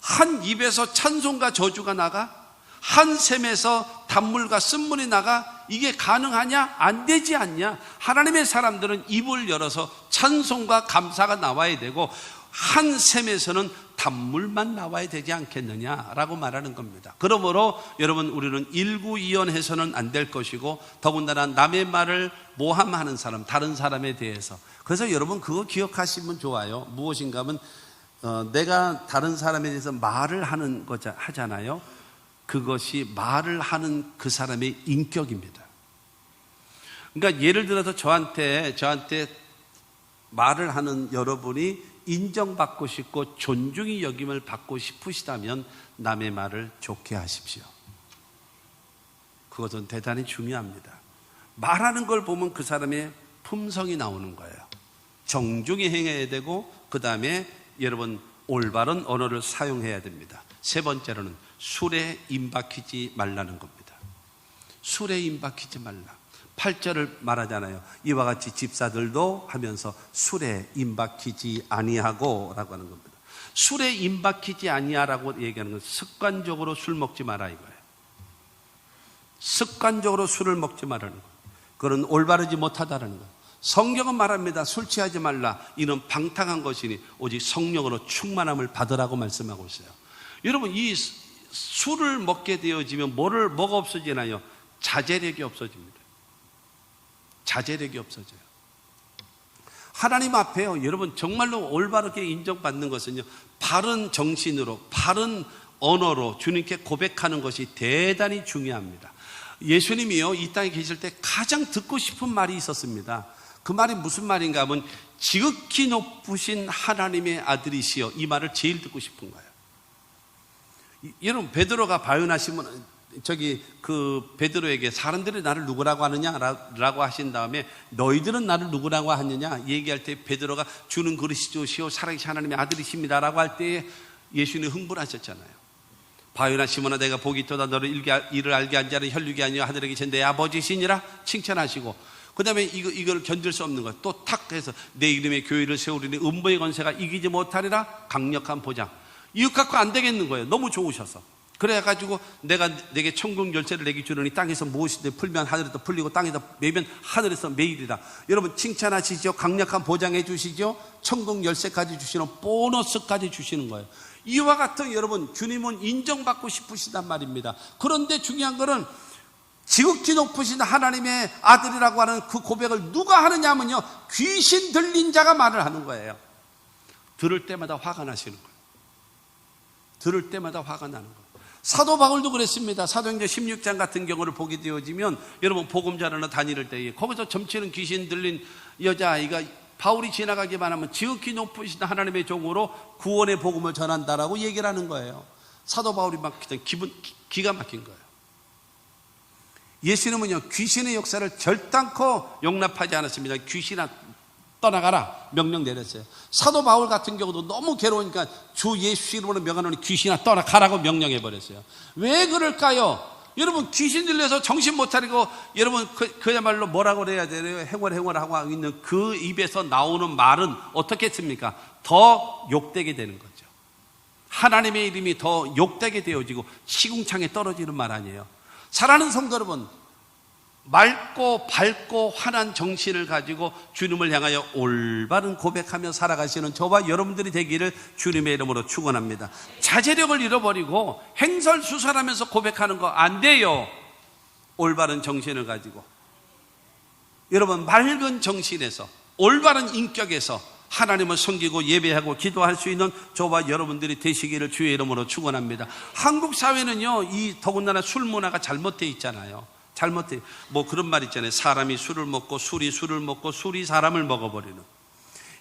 한 입에서 찬송과 저주가 나가? 한 샘에서 단물과 쓴물이 나가? 이게 가능하냐? 안 되지 않냐? 하나님의 사람들은 입을 열어서 찬송과 감사가 나와야 되고 한 샘에서는 단물만 나와야 되지 않겠느냐라고 말하는 겁니다. 그러므로 여러분 우리는 일구이연해서는 안 될 것이고 더군다나 남의 말을 모함하는 사람, 다른 사람에 대해서. 그래서 여러분 그거 기억하시면 좋아요. 무엇인가 하면 내가 다른 사람에 대해서 말을 하잖아요. 그것이 말을 하는 그 사람의 인격입니다. 그러니까 예를 들어서 저한테 말을 하는 여러분이 인정받고 싶고 존중이 여김을 받고 싶으시다면 남의 말을 좋게 하십시오. 그것은 대단히 중요합니다. 말하는 걸 보면 그 사람의 품성이 나오는 거예요. 정중히 행해야 되고, 그 다음에 여러분 올바른 언어를 사용해야 됩니다. 세 번째로는 술에 임박히지 말라는 겁니다. 술에 임박히지 말라. 8절을 말하잖아요. 이와 같이 집사들도 하면서 술에 임박히지 아니하고 라고 하는 겁니다. 술에 임박히지 아니하라고 얘기하는 건 습관적으로 술 먹지 마라 이거예요. 습관적으로 술을 먹지 말라는 거예요. 그건 올바르지 못하다라는 거예요. 성경은 말합니다. 술 취하지 말라. 이는 방탕한 것이니 오직 성령으로 충만함을 받으라고 말씀하고 있어요. 여러분, 이 술을 먹게 되어지면 뭐가 없어지나요? 자제력이 없어집니다. 자제력이 없어져요. 하나님 앞에요, 여러분 정말로 올바르게 인정받는 것은요, 바른 정신으로, 바른 언어로 주님께 고백하는 것이 대단히 중요합니다. 예수님이요, 이 땅에 계실 때 가장 듣고 싶은 말이 있었습니다. 그 말이 무슨 말인가 하면 지극히 높으신 하나님의 아들이시여, 이 말을 제일 듣고 싶은 거예요. 여러분, 베드로가 바요나시면 베드로에게 사람들이 나를 누구라고 하느냐라고 하신 다음에 너희들은 나를 누구라고 하느냐 얘기할 때 베드로가 주는 그리스도시요 살아계신 하나님의 아들이십니다라고 할 때 예수님이 흥분하셨잖아요. 바요나 시몬아, 내가 복이 있도다. 너를 이를 알게 한 자는 혈육이 아니요 하늘에 계신 내 아버지시니라 칭찬하시고, 그 다음에 이걸 견딜 수 없는 것 또 탁 해서 내 이름의 교회를 세우리니 음부의 권세가 이기지 못하리라. 강력한 보장. 이것 갖고 안 되겠는 거예요. 너무 좋으셔서. 그래가지고 내가 내게 천국 열쇠를 내게 주느니 땅에서 무엇이든 풀면 하늘에서 풀리고 땅에서 매면 하늘에서 매일이라. 여러분 칭찬하시죠. 강력한 보장해 주시죠. 천국 열쇠까지 주시는 보너스까지 주시는 거예요. 이와 같은, 여러분 주님은 인정받고 싶으시단 말입니다. 그런데 중요한 거는 지극히 높으신 하나님의 아들이라고 하는 그 고백을 누가 하느냐면요, 귀신 들린 자가 말을 하는 거예요. 들을 때마다 화가 나시는 거예요. 들을 때마다 화가 나는 거예요. 사도 바울도 그랬습니다. 사도행전 16장 같은 경우를 보게 되어지면, 여러분 복음 전하러 다닐 때에 거기서 점치는 귀신 들린 여자아이가 바울이 지나가기만 하면 지극히 높으신 하나님의 종으로 구원의 복음을 전한다라고 얘기를 하는 거예요. 사도 바울이 막 기가 막힌 거예요. 예수님은요, 귀신의 역사를 절단코 용납하지 않았습니다. 귀신아 떠나가라 명령 내렸어요. 사도 바울 같은 경우도 너무 괴로우니까 주 예수 이름으로 명하노니 귀신아 떠나가라고 명령해 버렸어요. 왜 그럴까요? 여러분 귀신 들려서 정신 못 차리고, 여러분 그야말로 뭐라고 그래야 되나요? 행월하고 있는 그 입에서 나오는 말은 어떻게 했습니까? 더 욕되게 되는 거죠. 하나님의 이름이 더 욕되게 되어지고 시궁창에 떨어지는 말 아니에요. 사랑하는 성도 여러분, 맑고 밝고 환한 정신을 가지고 주님을 향하여 올바른 고백하며 살아가시는 저와 여러분들이 되기를 주님의 이름으로 축원합니다. 자제력을 잃어버리고 행설수설하면서 고백하는 거 안 돼요. 올바른 정신을 가지고, 여러분 맑은 정신에서 올바른 인격에서 하나님을 섬기고 예배하고 기도할 수 있는 저와 여러분들이 되시기를 주의 이름으로 축원합니다. 한국 사회는요, 이 더군다나 술 문화가 잘못되어 있잖아요. 잘못돼. 뭐 그런 말 있잖아요. 사람이 술을 먹고 술이 술을 먹고 술이 사람을 먹어버리는.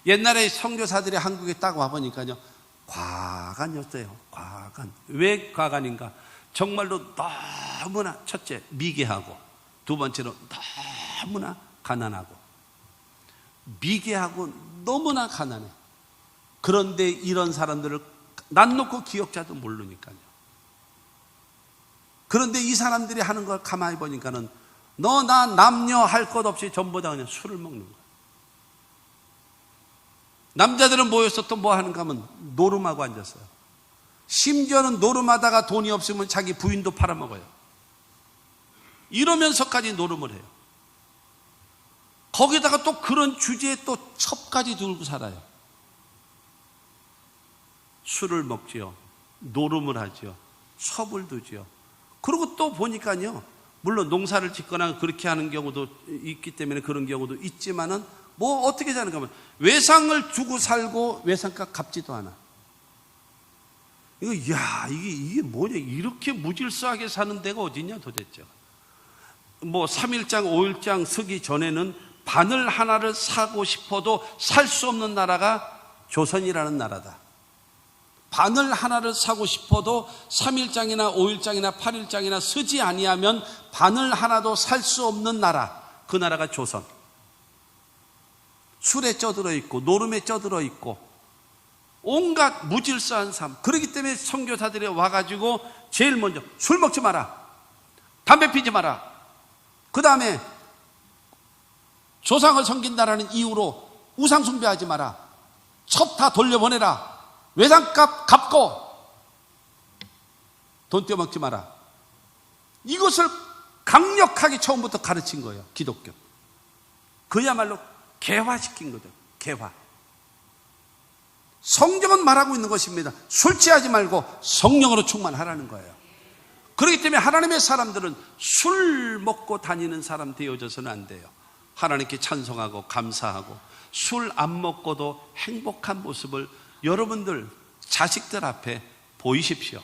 옛날에 선교사들이 한국에 딱 와보니까요, 과간이었어요. 과간. 왜 과간인가? 정말로 너무나, 첫째 미개하고, 두 번째로 너무나 가난하고, 미개하고 너무나 가난해. 그런데 이런 사람들을 난 놓고 기억자도 모르니까요. 그런데 이 사람들이 하는 걸 가만히 보니까는 너 나 남녀 할 것 없이 전부 다 그냥 술을 먹는 거야. 남자들은 모여서 또 뭐 하는가 하면 노름하고 앉았어요. 심지어는 노름하다가 돈이 없으면 자기 부인도 팔아먹어요. 이러면서까지 노름을 해요. 거기다가 또 그런 주제에 또 첩까지 들고 살아요. 술을 먹지요. 노름을 하지요. 첩을 두지요. 그리고 또 보니까요, 물론 농사를 짓거나 그렇게 하는 경우도 있기 때문에 그런 경우도 있지만은 뭐 어떻게 사는가 하면 외상을 주고 살고 외상값 갚지도 않아. 이게 뭐냐, 이렇게 무질서하게 사는 데가 어디냐 도대체. 3일장, 5일장 서기 전에는 바늘 하나를 사고 싶어도 살 수 없는 나라가 조선이라는 나라다. 바늘 하나를 사고 싶어도 3일장이나 5일장이나 8일장이나 서지 아니하면 바늘 하나도 살 수 없는 나라, 그 나라가 조선. 술에 쪄들어 있고 노름에 쪄들어 있고 온갖 무질서한 삶. 그렇기 때문에 선교사들이 와가지고 제일 먼저 술 먹지 마라, 담배 피지 마라, 그 다음에 조상을 섬긴다라는 이유로 우상 숭배하지 마라, 첩 다 돌려보내라, 외상값 갚고 돈 떼어먹지 마라. 이것을 강력하게 처음부터 가르친 거예요, 기독교. 그야말로 개화시킨 거죠, 개화. 성경은 말하고 있는 것입니다. 술 취하지 말고 성령으로 충만하라는 거예요. 그렇기 때문에 하나님의 사람들은 술 먹고 다니는 사람 되어져서는 안 돼요. 하나님께 찬송하고 감사하고 술 안 먹고도 행복한 모습을 여러분들 자식들 앞에 보이십시오.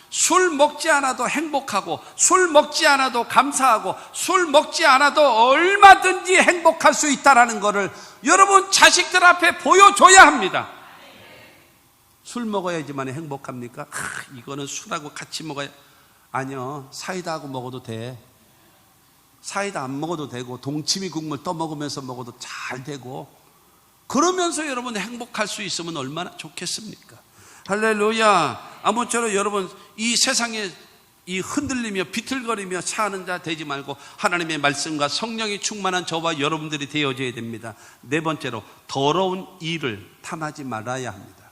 술 먹지 않아도 행복하고 술 먹지 않아도 감사하고 술 먹지 않아도 얼마든지 행복할 수 있다는 것을 여러분 자식들 앞에 보여줘야 합니다. 술 먹어야지만 행복합니까? 이거는 술하고 같이 먹어야. 아니요, 사이다하고 먹어도 돼. 사이다 안 먹어도 되고 동치미 국물 떠먹으면서 먹어도 잘 되고, 그러면서 여러분 행복할 수 있으면 얼마나 좋겠습니까? 할렐루야. 아무쪼록 여러분 이 세상에 이 흔들리며 비틀거리며 사는 자 되지 말고 하나님의 말씀과 성령이 충만한 저와 여러분들이 되어져야 됩니다. 네 번째로, 더러운 일을 탐하지 말아야 합니다.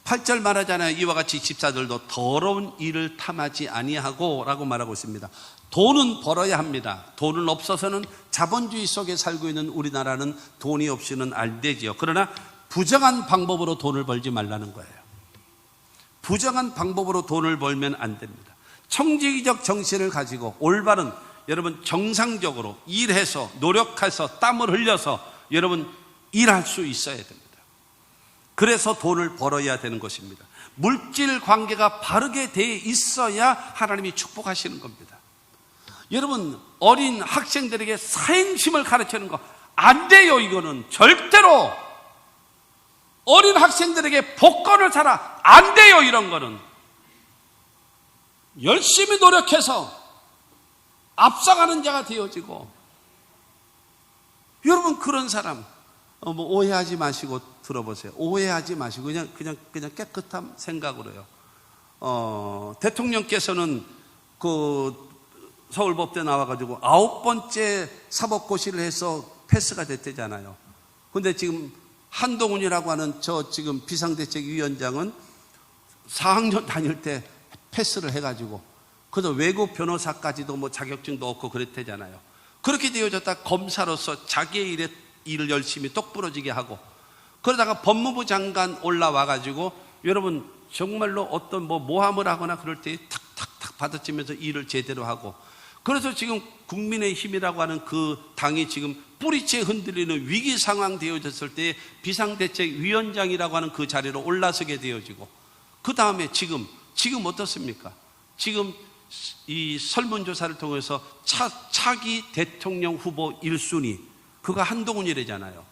8절 말하잖아요. 이와 같이 집사들도 더러운 일을 탐하지 아니하고 라고 말하고 있습니다. 돈은 벌어야 합니다. 돈은 없어서는 자본주의 속에 살고 있는 우리나라는 돈이 없이는 안 되지요. 그러나 부정한 방법으로 돈을 벌지 말라는 거예요. 부정한 방법으로 돈을 벌면 안 됩니다. 청지기적 정신을 가지고 올바른, 여러분 정상적으로 일해서 노력해서 땀을 흘려서 여러분 일할 수 있어야 됩니다. 그래서 돈을 벌어야 되는 것입니다. 물질 관계가 바르게 돼 있어야 하나님이 축복하시는 겁니다. 여러분 어린 학생들에게 사행심을 가르치는 거 안 돼요. 이거는 절대로 어린 학생들에게 복권을 사라, 안 돼요. 이런 거는 열심히 노력해서 앞서가는 자가 되어지고, 여러분 그런 사람 오해하지 마시고 들어보세요. 오해하지 마시고 그냥 깨끗한 생각으로요. 대통령께서는 그 서울법대 나와가지고 9번째 사법고시를 해서 패스가 됐대잖아요. 근데 지금 한동훈이라고 하는 저 지금 비상대책위원장은 4학년 다닐 때 패스를 해가지고, 그래서 외국 변호사까지도 뭐 자격증도 없고 그랬대잖아요. 그렇게 되어졌다 검사로서 자기의 일을 열심히 똑부러지게 하고, 그러다가 법무부 장관 올라와가지고 여러분 정말로 어떤 모함을 하거나 그럴 때 탁탁탁 받아치면서 일을 제대로 하고, 그래서 지금 국민의힘이라고 하는 그 당이 지금 뿌리째 흔들리는 위기 상황 되어졌을 때 비상대책위원장이라고 하는 그 자리로 올라서게 되어지고, 그 다음에 지금 어떻습니까? 지금 이 설문조사를 통해서 차기 대통령 후보 1순위 그가 한동훈이래잖아요.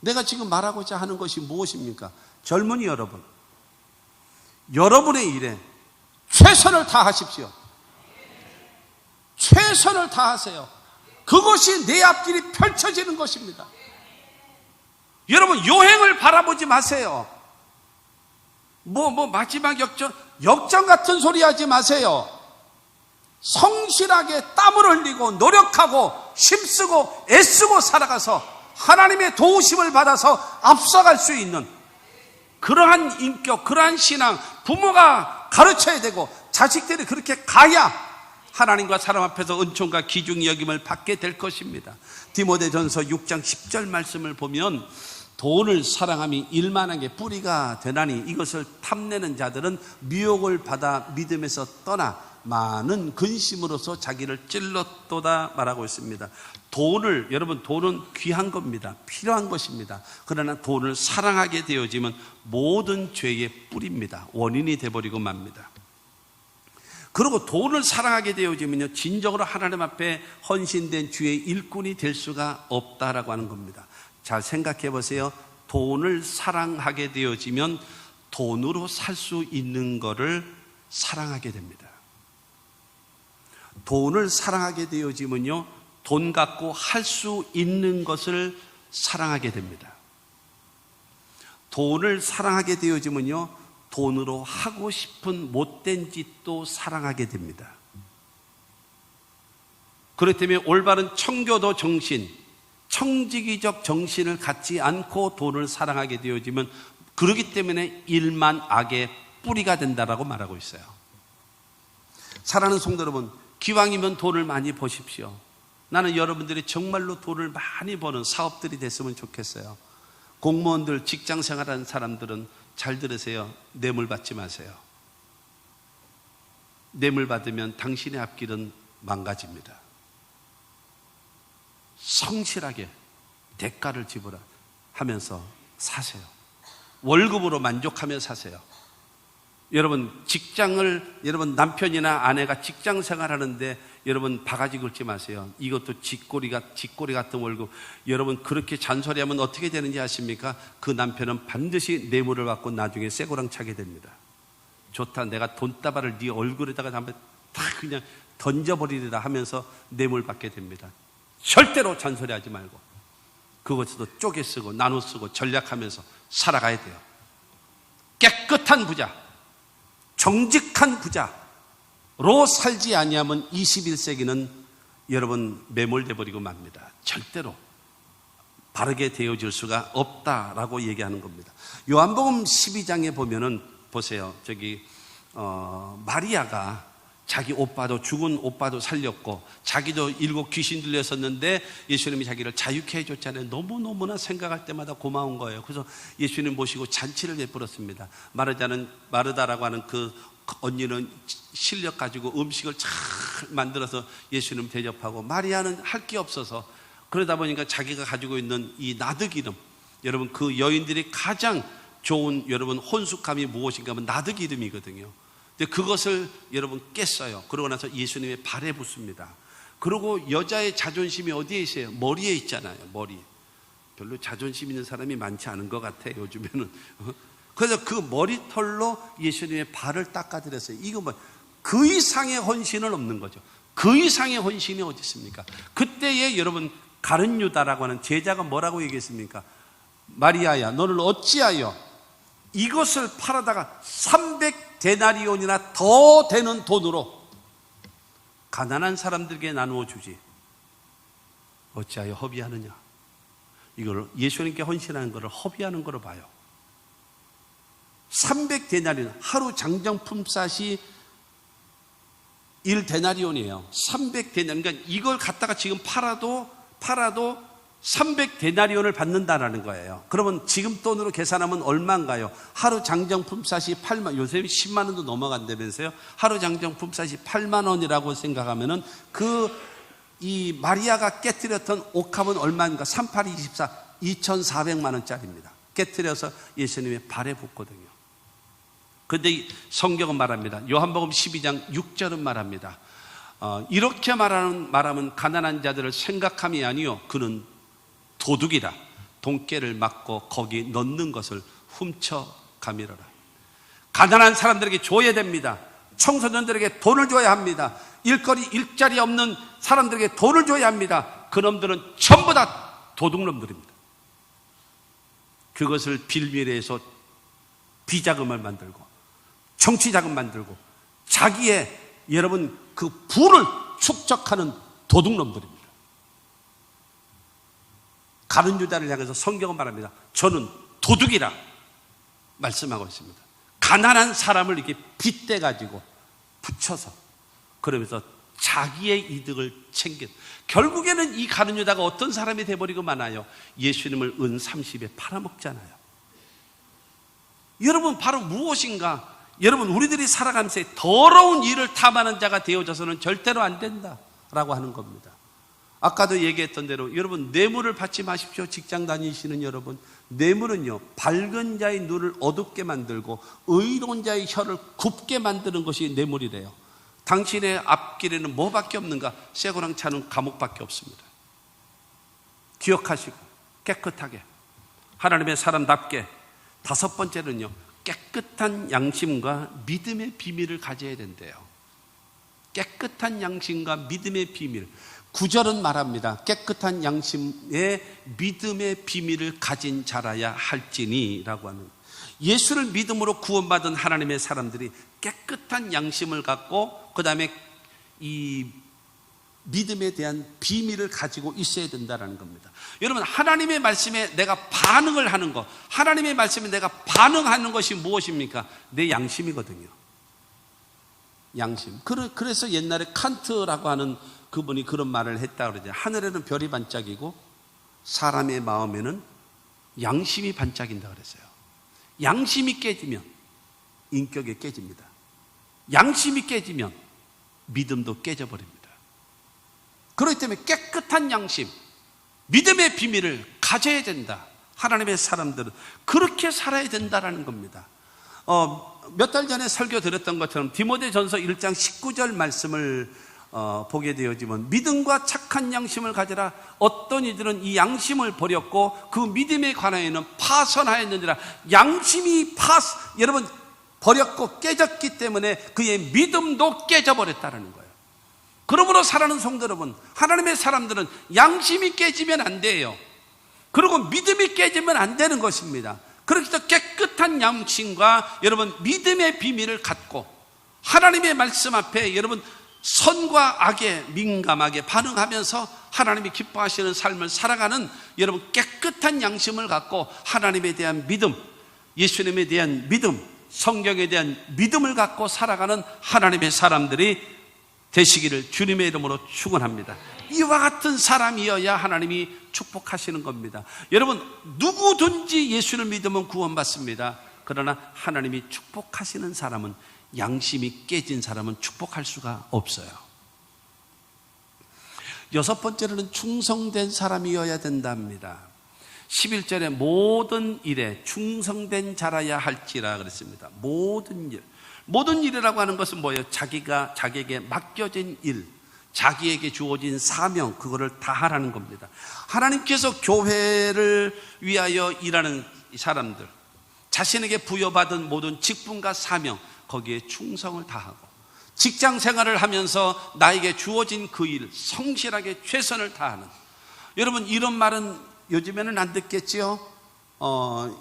내가 지금 말하고자 하는 것이 무엇입니까? 젊은이 여러분, 여러분의 일에 최선을 다하십시오. 최선을 다하세요. 그것이 내 앞길이 펼쳐지는 것입니다. 여러분 여행을 바라보지 마세요. 마지막 역전 같은 소리 하지 마세요. 성실하게 땀을 흘리고 노력하고 힘쓰고 애쓰고 살아가서 하나님의 도우심을 받아서 앞서갈 수 있는 그러한 인격, 그러한 신앙, 부모가 가르쳐야 되고 자식들이 그렇게 가야 하나님과 사람 앞에서 은총과 귀중히 여김을 받게 될 것입니다. 디모데전서 6장 10절 말씀을 보면 돈을 사랑함이 일만하게 뿌리가 되나니 이것을 탐내는 자들은 미혹을 받아 믿음에서 떠나 많은 근심으로서 자기를 찔렀도다 말하고 있습니다. 여러분 돈은 귀한 겁니다. 필요한 것입니다. 그러나 돈을 사랑하게 되어지면 모든 죄의 뿌리입니다. 원인이 되어버리고 맙니다. 그리고 돈을 사랑하게 되어지면요, 진정으로 하나님 앞에 헌신된 주의 일꾼이 될 수가 없다라고 하는 겁니다. 잘 생각해 보세요. 돈을 사랑하게 되어지면 돈으로 살 수 있는 것을 사랑하게 됩니다. 돈을 사랑하게 되어지면요, 돈 갖고 할 수 있는 것을 사랑하게 됩니다. 돈을 사랑하게 되어지면요, 돈으로 하고 싶은 못된 짓도 사랑하게 됩니다. 그렇다면 올바른 청교도 정신, 청지기적 정신을 갖지 않고 돈을 사랑하게 되어지면, 그렇기 때문에 일만 악의 뿌리가 된다라고 말하고 있어요. 사랑하는 성도 여러분, 기왕이면 돈을 많이 버십시오. 나는 여러분들이 정말로 돈을 많이 버는 사업들이 됐으면 좋겠어요. 공무원들, 직장 생활하는 사람들은 잘 들으세요. 뇌물 받지 마세요. 뇌물 받으면 당신의 앞길은 망가집니다. 성실하게 대가를 지불하면서 사세요. 월급으로 만족하며 사세요. 여러분, 여러분 남편이나 아내가 직장 생활하는데 여러분 바가지 긁지 마세요. 이것도 쥐꼬리 같은 월급. 여러분, 그렇게 잔소리하면 어떻게 되는지 아십니까? 그 남편은 반드시 뇌물을 받고 나중에 쇠고랑 차게 됩니다. 좋다, 내가 돈다발을 네 얼굴에다가 한번 다 그냥 던져버리리라 하면서 뇌물 받게 됩니다. 절대로 잔소리하지 말고 그것도 쪼개 쓰고 나눠 쓰고 전략하면서 살아가야 돼요. 깨끗한 부자, 정직한 부자로 살지 아니하면 21세기는 여러분 매몰돼 버리고 맙니다. 절대로 바르게 되어질 수가 없다라고 얘기하는 겁니다. 요한복음 12장에 보면은 보세요. 마리아가 자기 오빠도, 죽은 오빠도 살렸고 자기도 7 귀신 들렸었는데 예수님이 자기를 자유케 해줬잖아요. 너무너무나 생각할 때마다 고마운 거예요. 그래서 예수님 모시고 잔치를 베풀었습니다. 마르다라고 하는 그 언니는 실력 가지고 음식을 잘 만들어서 예수님 대접하고, 마리아는 할 게 없어서, 그러다 보니까 자기가 가지고 있는 이 나드기름, 여러분 그 여인들이 가장 좋은 여러분 혼숙함이 무엇인가 하면 나드기름이거든요. 근데 그것을 여러분 깼어요. 그러고 나서 예수님의 발에 붓습니다. 그리고 여자의 자존심이 어디에 있어요? 머리에 있잖아요. 머리. 별로 자존심 있는 사람이 많지 않은 것 같아 요즘에는. 그래서 그 머리털로 예수님의 발을 닦아드렸어요. 이거 그 이상의 헌신은 없는 거죠. 그 이상의 헌신이 어디 있습니까? 그때에 여러분 가룟 유다라고 하는 제자가 뭐라고 얘기했습니까? 마리아야, 너를 어찌하여 이것을 팔아다가 300데나리온이나 더 되는 돈으로 가난한 사람들에게 나누어 주지 어찌하여 허비하느냐? 이걸 예수님께 헌신하는 것을 허비하는 거로 봐요. 300데나리온, 하루 장정품삯이 1데나리온이에요. 300데나리온, 그러니까 이걸 갖다가 지금 팔아도 300데나리온을 받는다라는 거예요. 그러면 지금 돈으로 계산하면 얼마인가요? 하루 장정품삯이 8만, 요새 10만 원도 넘어간다면서요. 하루 장정품삯이 8만 원이라고 생각하면은 이 마리아가 깨뜨렸던 옥합은 얼마인가? 3824, 2,400만 원짜리입니다. 깨뜨려서 예수님의 발에 붓거든요. 그런데 성경은 말합니다. 요한복음 12장 6절은 말합니다. 이렇게 말하면 가난한 자들을 생각함이 아니요, 그는 도둑이라. 돈깨를 맞고 거기 넣는 것을 훔쳐가미러라. 가난한 사람들에게 줘야 됩니다. 청소년들에게 돈을 줘야 합니다. 일자리 없는 사람들에게 돈을 줘야 합니다. 그놈들은 전부 다 도둑놈들입니다. 그것을 빌미로 해서 비자금을 만들고 정치자금 만들고 자기의 여러분 그 부를 축적하는 도둑놈들입니다. 가룟 유다를 향해서 성경은 말합니다. 저는 도둑이라 말씀하고 있습니다. 가난한 사람을 이렇게 빗대가지고 붙여서 그러면서 자기의 이득을 챙겨, 결국에는 이 가룟 유다가 어떤 사람이 돼버리고 마나요? 예수님을 은 30에 팔아먹잖아요. 여러분 바로 무엇인가? 여러분 우리들이 살아가면서 더러운 일을 탐하는 자가 되어져서는 절대로 안 된다라고 하는 겁니다. 아까도 얘기했던 대로 여러분 뇌물을 받지 마십시오. 직장 다니시는 여러분, 뇌물은요 밝은 자의 눈을 어둡게 만들고 의로운 자의 혀를 굽게 만드는 것이 뇌물이래요. 당신의 앞길에는 뭐밖에 없는가? 쇠고랑 차는 감옥밖에 없습니다. 기억하시고 깨끗하게 하나님의 사람답게, 다섯 번째는요, 깨끗한 양심과 믿음의 비밀을 가져야 된대요. 깨끗한 양심과 믿음의 비밀. 9절은 말합니다. 깨끗한 양심에 믿음의 비밀을 가진 자라야 할지니 라고 하는, 예수를 믿음으로 구원받은 하나님의 사람들이 깨끗한 양심을 갖고 그 다음에 이 믿음에 대한 비밀을 가지고 있어야 된다는 겁니다. 여러분, 하나님의 말씀에 내가 반응을 하는 것, 하나님의 말씀에 내가 반응하는 것이 무엇입니까? 내 양심이거든요. 양심. 그래서 옛날에 칸트라고 하는 그분이 그런 말을 했다고 그러죠. 하늘에는 별이 반짝이고 사람의 마음에는 양심이 반짝인다 그랬어요. 양심이 깨지면 인격이 깨집니다. 양심이 깨지면 믿음도 깨져버립니다. 그렇기 때문에 깨끗한 양심, 믿음의 비밀을 가져야 된다. 하나님의 사람들은 그렇게 살아야 된다는 겁니다. 몇 달 전에 설교 드렸던 것처럼 디모데전서 1장 19절 말씀을 보게 되어지면, 믿음과 착한 양심을 가지라. 어떤 이들은 이 양심을 버렸고 그 믿음에 관하여는 파선하였느니라. 양심이 여러분 버렸고 깨졌기 때문에 그의 믿음도 깨져버렸다는 거예요. 그러므로 사랑하는 성도 여러분, 하나님의 사람들은 양심이 깨지면 안 돼요. 그리고 믿음이 깨지면 안 되는 것입니다. 그렇기 때문에 깨끗한 양심과 여러분 믿음의 비밀을 갖고 하나님의 말씀 앞에 여러분 선과 악에 민감하게 반응하면서 하나님이 기뻐하시는 삶을 살아가는 여러분 깨끗한 양심을 갖고 하나님에 대한 믿음, 예수님에 대한 믿음, 성경에 대한 믿음을 갖고 살아가는 하나님의 사람들이 되시기를 주님의 이름으로 축원합니다. 이와 같은 사람이어야 하나님이 축복하시는 겁니다. 여러분, 누구든지 예수를 믿으면 구원받습니다. 그러나 하나님이 축복하시는 사람은, 양심이 깨진 사람은 축복할 수가 없어요. 여섯 번째로는 충성된 사람이어야 된답니다. 11절에 모든 일에 충성된 자라야 할지라 그랬습니다. 모든 일. 모든 일이라고 하는 것은 뭐예요? 자기에게 맡겨진 일, 자기에게 주어진 사명, 그거를 다 하라는 겁니다. 하나님께서 교회를 위하여 일하는 사람들, 자신에게 부여받은 모든 직분과 사명, 거기에 충성을 다하고, 직장 생활을 하면서 나에게 주어진 그 일 성실하게 최선을 다하는, 여러분 이런 말은 요즘에는 안 듣겠지요?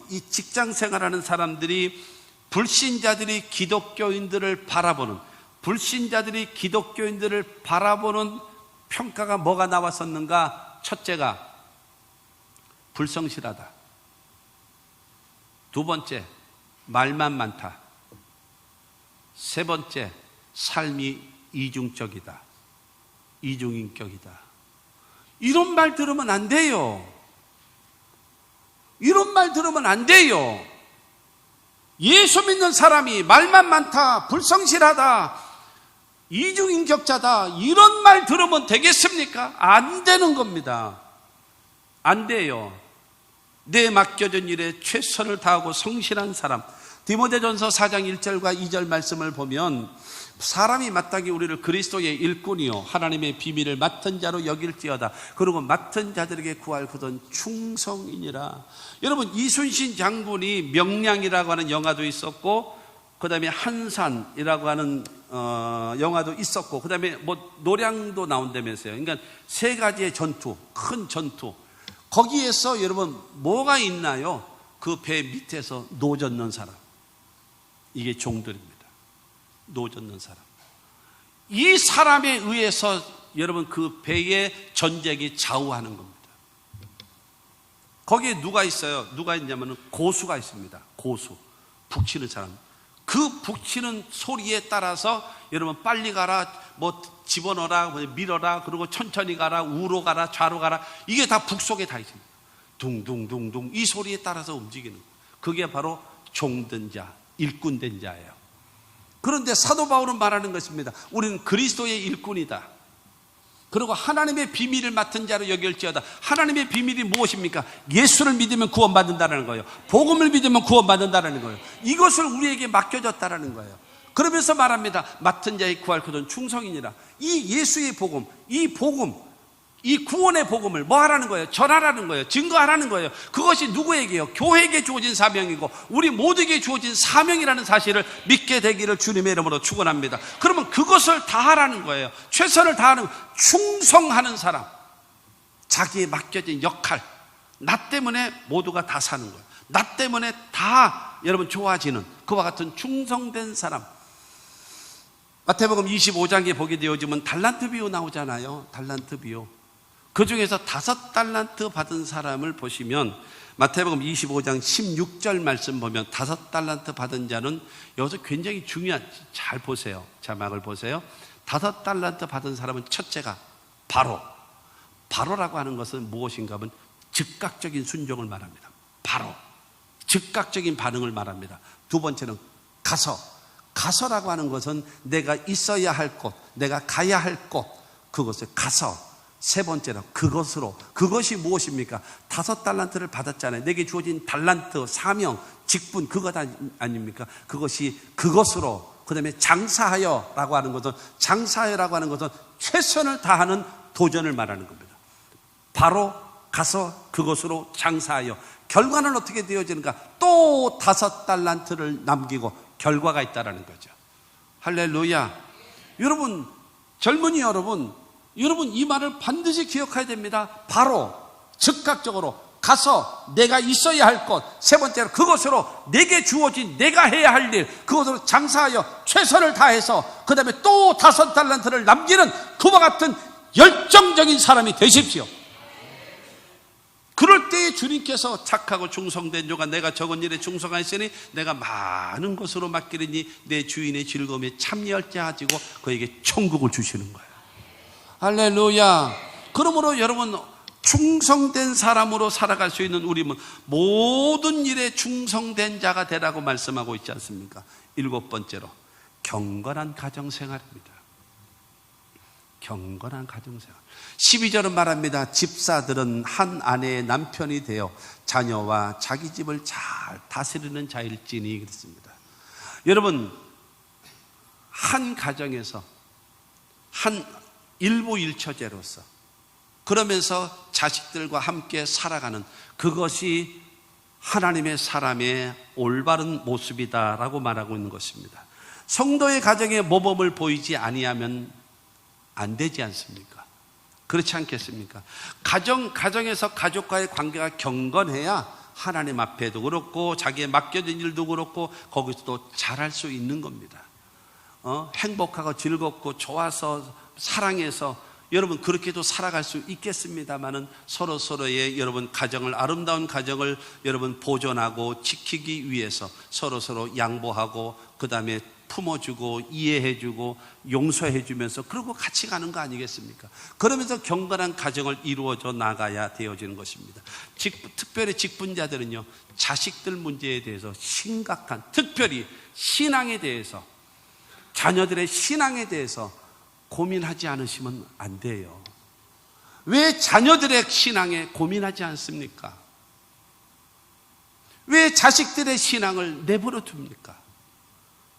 이 직장 생활하는 사람들이 불신자들이 기독교인들을 바라보는, 불신자들이 기독교인들을 바라보는 평가가 뭐가 나왔었는가? 첫째가 불성실하다. 두 번째, 말만 많다. 세 번째, 삶이 이중적이다. 이중인격이다. 이런 말 들으면 안 돼요. 이런 말 들으면 안 돼요. 예수 믿는 사람이 말만 많다, 불성실하다, 이중인격자다, 이런 말 들으면 되겠습니까? 안 되는 겁니다. 안 돼요. 내 맡겨진 일에 최선을 다하고 성실한 사람. 디모데전서 4장 1절과 2절 말씀을 보면, 사람이 마땅히 우리를 그리스도의 일꾼이요 하나님의 비밀을 맡은 자로 여길지어다. 그리고 맡은 자들에게 구할 그던 충성이니라. 여러분, 이순신 장군이 명량이라고 하는 영화도 있었고, 그 다음에 한산이라고 하는 영화도 있었고, 그 다음에 뭐 노량도 나온다면서요. 그러니까 세 가지의 전투, 큰 전투. 거기에서 여러분 뭐가 있나요? 그 배 밑에서 노젓는 사람, 이게 종들입니다. 노젓는 사람. 이 사람에 의해서 여러분 그 배의 전쟁이 좌우하는 겁니다. 거기에 누가 있어요? 누가 있냐면 고수가 있습니다. 고수, 북치는 사람. 그 북치는 소리에 따라서 여러분 빨리 가라, 뭐 집어넣어라, 밀어라, 그리고 천천히 가라, 우로 가라, 좌로 가라, 이게 다 북 속에 다 있습니다. 둥둥둥둥 이 소리에 따라서 움직이는, 그게 바로 종된 자, 일꾼된 자예요. 그런데 사도 바울은 말하는 것입니다. 우리는 그리스도의 일꾼이다. 그리고 하나님의 비밀을 맡은 자로 여길지어다. 하나님의 비밀이 무엇입니까? 예수를 믿으면 구원받는다는 거예요. 복음을 믿으면 구원받는다는 거예요. 이것을 우리에게 맡겨졌다는 거예요. 그러면서 말합니다. 맡은 자의 구할 것은 충성이니라. 이 예수의 복음, 이 구원의 복음을 뭐 하라는 거예요? 전하라는 거예요. 증거하라는 거예요. 그것이 누구에게요? 교회에게 주어진 사명이고 우리 모두에게 주어진 사명이라는 사실을 믿게 되기를 주님의 이름으로 축원합니다. 그러면 그것을 다 하라는 거예요. 최선을 다하는, 충성하는 사람, 자기에 맡겨진 역할, 나 때문에 모두가 다 사는 거예요. 나 때문에 다 여러분 좋아지는 그와 같은 충성된 사람. 마태복음 25장에 보게 되어지면 달란트 비유 나오잖아요. 달란트 비유. 그 중에서 5달란트 받은 사람을 보시면 마태복음 25장 16절 말씀 보면 5달란트 받은 자는 여기서 굉장히 중요한, 잘 보세요. 자막을 보세요. 5달란트 받은 사람은 첫째가 바로라고 하는 것은 무엇인가 하면 즉각적인 순종을 말합니다. 바로 즉각적인 반응을 말합니다. 두 번째는 가서라고 하는 것은 내가 있어야 할 곳, 내가 가야 할 곳, 그것을 가서. 세 번째로 그것이 무엇입니까? 5달란트를 받았잖아요. 내게 주어진 달란트, 사명, 직분, 그것 아닙니까? 그것으로. 그 다음에 장사하여라고 하는 것은, 장사하여라고 하는 것은 최선을 다하는 도전을 말하는 겁니다. 바로 가서 그것으로 장사하여. 결과는 어떻게 되어지는가? 또 5달란트를 남기고 결과가 있다라는 거죠. 할렐루야. 여러분, 젊은이 여러분 이 말을 반드시 기억해야 됩니다. 바로 즉각적으로 가서 내가 있어야 할 것, 세 번째로 그것으로 내게 주어진 내가 해야 할 일, 그것으로 장사하여 최선을 다해서 그 다음에 또 5달란트를 남기는 그와 같은 열정적인 사람이 되십시오. 그럴 때에 주님께서 착하고 충성된 종아, 내가 적은 일에 충성하였으니 내가 많은 것으로 맡기리니 내 주인의 즐거움에 참여할지 하시고 그에게 천국을 주시는 거예요. 할렐루야. 그러므로 여러분, 충성된 사람으로 살아갈 수 있는 우리는 모든 일에 충성된 자가 되라고 말씀하고 있지 않습니까? 7번째로 경건한 가정생활입니다. 경건한 가정생활. 12절은 말합니다. 집사들은 한 아내의 남편이 되어 자녀와 자기 집을 잘 다스리는 자일지니 그랬습니다. 여러분, 한 가정에서 한 일부 일처제로서 그러면서 자식들과 함께 살아가는 그것이 하나님의 사람의 올바른 모습이다라고 말하고 있는 것입니다. 성도의 가정에 모범을 보이지 아니하면 안 되지 않습니까? 그렇지 않겠습니까? 가정에서 가족과의 관계가 경건해야 하나님 앞에도 그렇고 자기의 맡겨진 일도 그렇고 거기서도 잘할 수 있는 겁니다. 행복하고 즐겁고 좋아서 사랑해서 여러분 그렇게도 살아갈 수 있겠습니다만은 서로의 여러분 가정을, 아름다운 가정을 여러분 보존하고 지키기 위해서 서로 양보하고 그 다음에 품어주고 이해해주고 용서해주면서 그러고 같이 가는 거 아니겠습니까? 그러면서 경건한 가정을 이루어져 나가야 되어지는 것입니다. 특별히 직분자들은요, 자식들 문제에 대해서 심각한, 특별히 신앙에 대해서, 자녀들의 신앙에 대해서 고민하지 않으시면 안 돼요. 왜 자녀들의 신앙에 고민하지 않습니까? 왜 자식들의 신앙을 내버려 둡니까?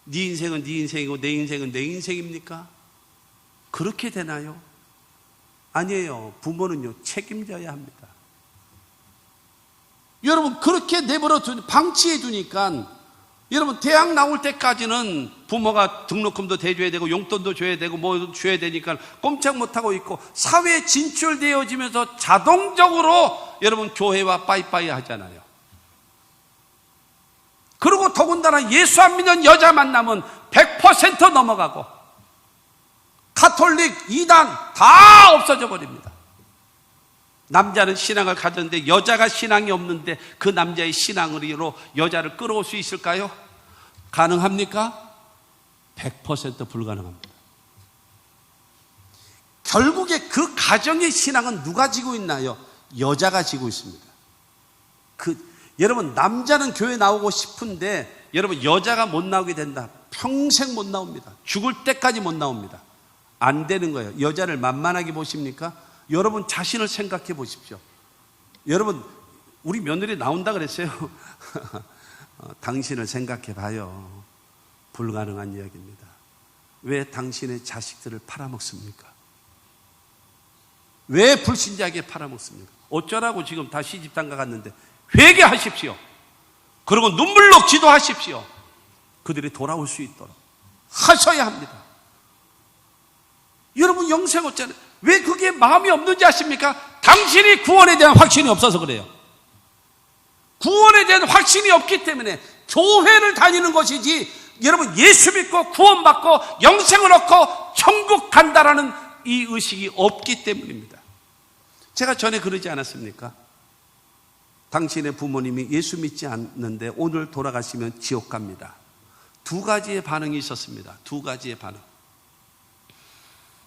네 인생은 네 인생이고 내 인생은 내 인생입니까? 그렇게 되나요? 아니에요. 부모는요, 책임져야 합니다. 여러분, 그렇게 내버려 방치해 두니까 여러분, 대학 나올 때까지는 부모가 등록금도 대줘야 되고 용돈도 줘야 되고 뭐 줘야 되니까 꼼짝 못하고 있고, 사회에 진출되어지면서 자동적으로 여러분 교회와 빠이빠이 하잖아요. 그리고 더군다나 예수 안 믿는 여자 만나면 100% 넘어가고 가톨릭, 이단 다 없어져 버립니다. 남자는 신앙을 가졌는데 여자가 신앙이 없는데 그 남자의 신앙으로 여자를 끌어올 수 있을까요? 가능합니까? 100% 불가능합니다. 결국에 그 가정의 신앙은 누가 지고 있나요? 여자가 지고 있습니다. 여러분, 남자는 교회 나오고 싶은데 여러분, 여자가 못 나오게 된다. 평생 못 나옵니다. 죽을 때까지 못 나옵니다. 안 되는 거예요. 여자를 만만하게 보십니까? 여러분 자신을 생각해 보십시오. 여러분, 우리 며느리 나온다 그랬어요. 당신을 생각해 봐요. 불가능한 이야기입니다. 왜 당신의 자식들을 팔아먹습니까? 왜 불신자에게 팔아먹습니까? 어쩌라고 지금 다 시집장가 갔는데 회개하십시오. 그리고 눈물로 기도하십시오. 그들이 돌아올 수 있도록 하셔야 합니다. 여러분 영생 없잖아요. 왜 그게 마음이 없는지 아십니까? 당신이 구원에 대한 확신이 없어서 그래요. 구원에 대한 확신이 없기 때문에 교회를 다니는 것이지, 여러분 예수 믿고 구원받고 영생을 얻고 천국 간다라는 이 의식이 없기 때문입니다. 제가 전에 그러지 않았습니까? 당신의 부모님이 예수 믿지 않는데 오늘 돌아가시면 지옥 갑니다. 두 가지의 반응이 있었습니다. 두 가지의 반응.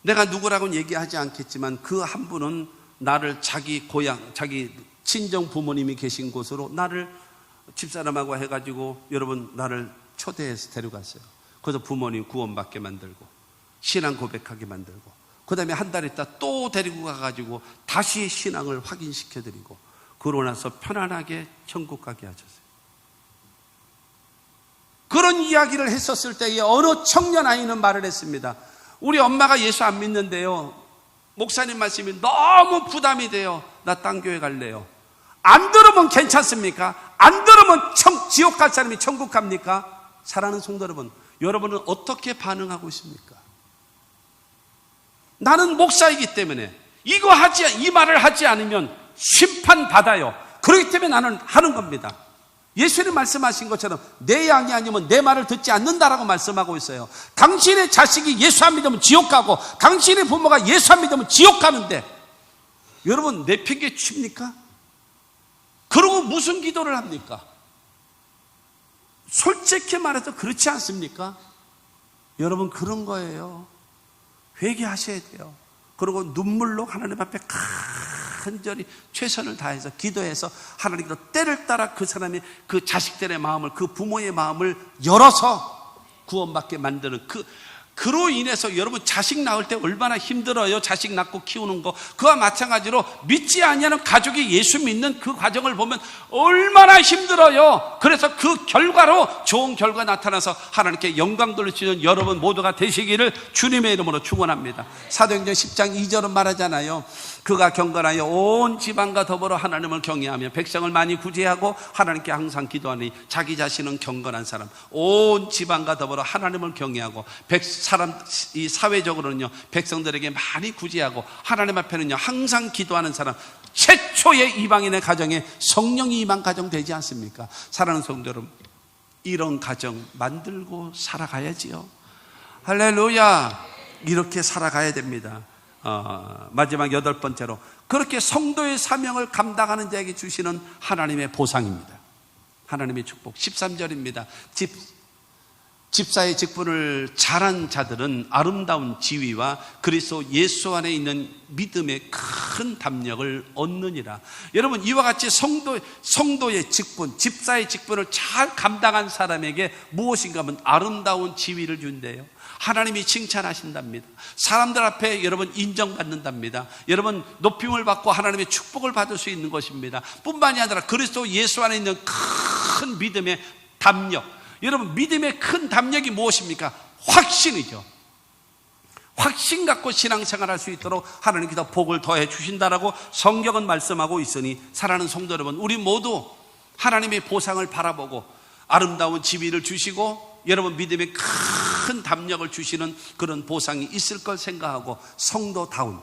내가 누구라고는 얘기하지 않겠지만 그 한 분은 나를 자기 고향, 자기 친정 부모님이 계신 곳으로 나를 집사람하고 해가지고 여러분 나를 초대해서 데려갔어요. 그래서 부모님 구원받게 만들고 신앙 고백하게 만들고 그 다음에 한 달 있다 또 데리고 가가지고 다시 신앙을 확인시켜드리고 그러고 나서 편안하게 천국 가게 하셨어요. 그런 이야기를 했었을 때에 어느 청년 아이는 말을 했습니다. 우리 엄마가 예수 안 믿는데요, 목사님 말씀이 너무 부담이 돼요. 나 딴 교회 갈래요. 안 들으면 괜찮습니까? 안 들으면 지옥 갈 사람이 천국 갑니까? 사랑하는 성도 여러분, 여러분은 어떻게 반응하고 있습니까? 나는 목사이기 때문에 이 말을 하지 않으면 심판받아요. 그렇기 때문에 나는 하는 겁니다. 예수님 말씀하신 것처럼 내 양이 아니면 내 말을 듣지 않는다라고 말씀하고 있어요. 당신의 자식이 예수 안 믿으면 지옥 가고 당신의 부모가 예수 안 믿으면 지옥 가는데 여러분 내 핑계 칩니까? 그러고 무슨 기도를 합니까? 솔직히 말해서 그렇지 않습니까? 여러분 그런 거예요. 회개하셔야 돼요. 그리고 눈물로 하나님 앞에 간절히 최선을 다해서 기도해서 하나님께서 때를 따라 그 사람의 그 자식들의 마음을, 그 부모의 마음을 열어서 구원받게 만드는 그로 인해서 여러분 자식 낳을 때 얼마나 힘들어요. 자식 낳고 키우는 거. 그와 마찬가지로 믿지 아니하는 가족이 예수 믿는 그 과정을 보면 얼마나 힘들어요. 그래서 그 결과로 좋은 결과 나타나서 하나님께 영광 돌리시는 여러분 모두가 되시기를 주님의 이름으로 축원합니다. 사도행전 10장 2절은 말하잖아요. 그가 경건하여 온 지방과 더불어 하나님을 경외하며 백성을 많이 구제하고 하나님께 항상 기도하니 자기 자신은 경건한 사람. 온 지방과 더불어 하나님을 경외하고 이 사회적으로는요 백성들에게 많이 구제하고 하나님 앞에는요 항상 기도하는 사람, 최초의 이방인의 가정에 성령이 임한 가정 되지 않습니까? 사랑하는 성도 여러분, 이런 가정 만들고 살아가야지요. 할렐루야. 이렇게 살아가야 됩니다. 마지막 8번째로 그렇게 성도의 사명을 감당하는 자에게 주시는 하나님의 보상입니다. 하나님의 축복. 13절입니다. 집사의 직분을 잘한 자들은 아름다운 지위와 그리스도 예수 안에 있는 믿음의 큰 담력을 얻느니라. 여러분 이와 같이 성도의 직분, 집사의 직분을 잘 감당한 사람에게 무엇인가 하면 아름다운 지위를 준대요. 하나님이 칭찬하신답니다. 사람들 앞에 여러분 인정받는답니다. 여러분 높임을 받고 하나님의 축복을 받을 수 있는 것입니다. 뿐만이 아니라 그리스도 예수 안에 있는 큰 믿음의 담력. 여러분 믿음의 큰 담력이 무엇입니까? 확신이죠. 확신 갖고 신앙생활할 수 있도록 하나님께서 복을 더해 주신다라고 성경은 말씀하고 있으니 사랑하는 성도 여러분, 우리 모두 하나님의 보상을 바라보고 아름다운 지위를 주시고 여러분 믿음의 큰 담력을 주시는 그런 보상이 있을 걸 생각하고 성도다운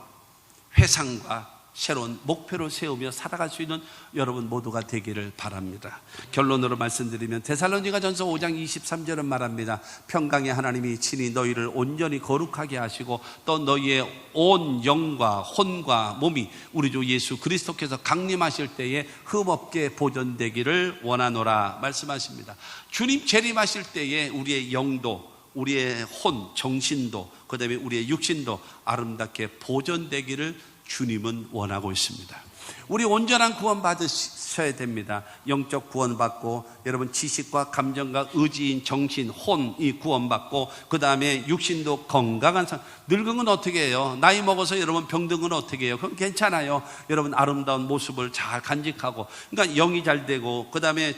회상과 새로운 목표를 세우며 살아갈 수 있는 여러분 모두가 되기를 바랍니다. 결론으로 말씀드리면 데살로니가전서 5장 23절은 말합니다. 평강의 하나님이 친히 너희를 온전히 거룩하게 하시고 또 너희의 온 영과 혼과 몸이 우리 주 예수 그리스도께서 강림하실 때에 흠없게 보존되기를 원하노라 말씀하십니다. 주님 재림하실 때에 우리의 영도, 우리의 혼, 정신도, 그 다음에 우리의 육신도 아름답게 보존되기를 주님은 원하고 있습니다. 우리 온전한 구원 받으셔야 됩니다. 영적 구원 받고 여러분 지식과 감정과 의지인 정신, 혼이 구원 받고 그 다음에 육신도 건강한 삶. 늙은 건 어떻게 해요? 나이 먹어서 여러분 병든 건 어떻게 해요? 그건 괜찮아요. 여러분 아름다운 모습을 잘 간직하고 그러니까 영이 잘 되고 그 다음에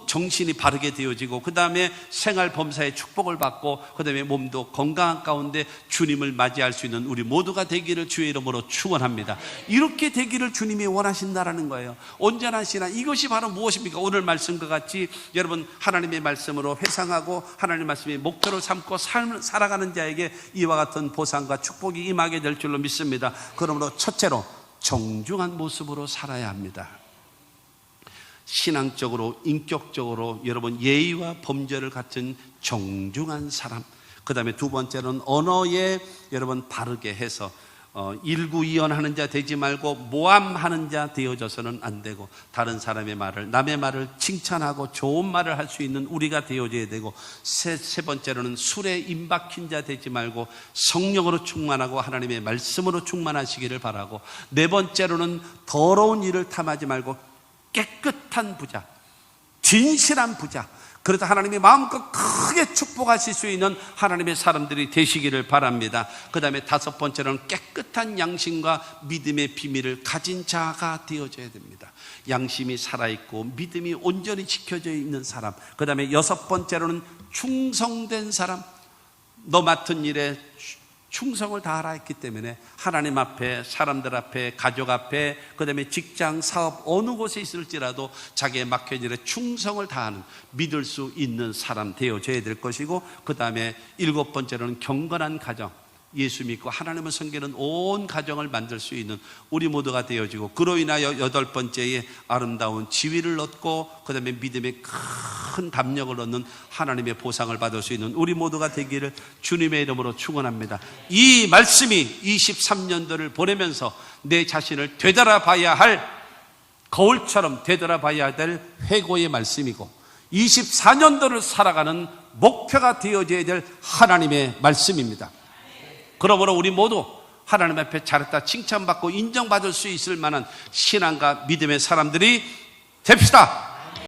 정신이 바르게 되어지고, 그 다음에 생활 범사의 축복을 받고, 그 다음에 몸도 건강한 가운데 주님을 맞이할 수 있는 우리 모두가 되기를 주의 이름으로 축원합니다. 이렇게 되기를 주님이 원하신다라는 거예요. 언제나 신앙, 이것이 바로 무엇입니까? 오늘 말씀과 같이 여러분 하나님의 말씀으로 회상하고 하나님의 말씀이 목표로 삼고 살아가는 자에게 이와 같은 보상과 축복이 임하게 될 줄로 믿습니다. 그러므로 첫째로 정중한 모습으로 살아야 합니다. 신앙적으로, 인격적으로 여러분 예의와 범죄를 갖춘 정중한 사람. 그 다음에 두 번째는 언어에 여러분 바르게 해서 일구이연하는 자 되지 말고 모함하는 자 되어져서는 안 되고, 다른 사람의 말을, 남의 말을 칭찬하고 좋은 말을 할 수 있는 우리가 되어져야 되고, 세 번째로는 술에 임박힌 자 되지 말고 성령으로 충만하고 하나님의 말씀으로 충만하시기를 바라고, 네 번째로는 더러운 일을 탐하지 말고 깨끗한 부자, 진실한 부자, 그래서 하나님이 마음껏 크게 축복하실 수 있는 하나님의 사람들이 되시기를 바랍니다. 그 다음에 다섯 번째로는 깨끗한 양심과 믿음의 비밀을 가진 자가 되어져야 됩니다. 양심이 살아있고 믿음이 온전히 지켜져 있는 사람. 그 다음에 여섯 번째로는 충성된 사람. 너 맡은 일에 충성을 다하라 했기 때문에 하나님 앞에, 사람들 앞에, 가족 앞에, 그 다음에 직장, 사업 어느 곳에 있을지라도 자기의 맡겨진 일에 충성을 다하는, 믿을 수 있는 사람 되어져야 될 것이고, 그 다음에 일곱 번째로는 경건한 가정, 예수 믿고 하나님을 섬기는 온 가정을 만들 수 있는 우리 모두가 되어지고, 그로 인하여 여덟 번째에 아름다운 지위를 얻고, 그 다음에 믿음의 큰 담력을 얻는 하나님의 보상을 받을 수 있는 우리 모두가 되기를 주님의 이름으로 축원합니다. 이 말씀이 23년도를 보내면서 내 자신을 되돌아봐야 할, 거울처럼 되돌아봐야 될 회고의 말씀이고, 24년도를 살아가는 목표가 되어져야 될 하나님의 말씀입니다. 그러므로 우리 모두 하나님 앞에 잘했다 칭찬받고 인정받을 수 있을 만한 신앙과 믿음의 사람들이 됩시다.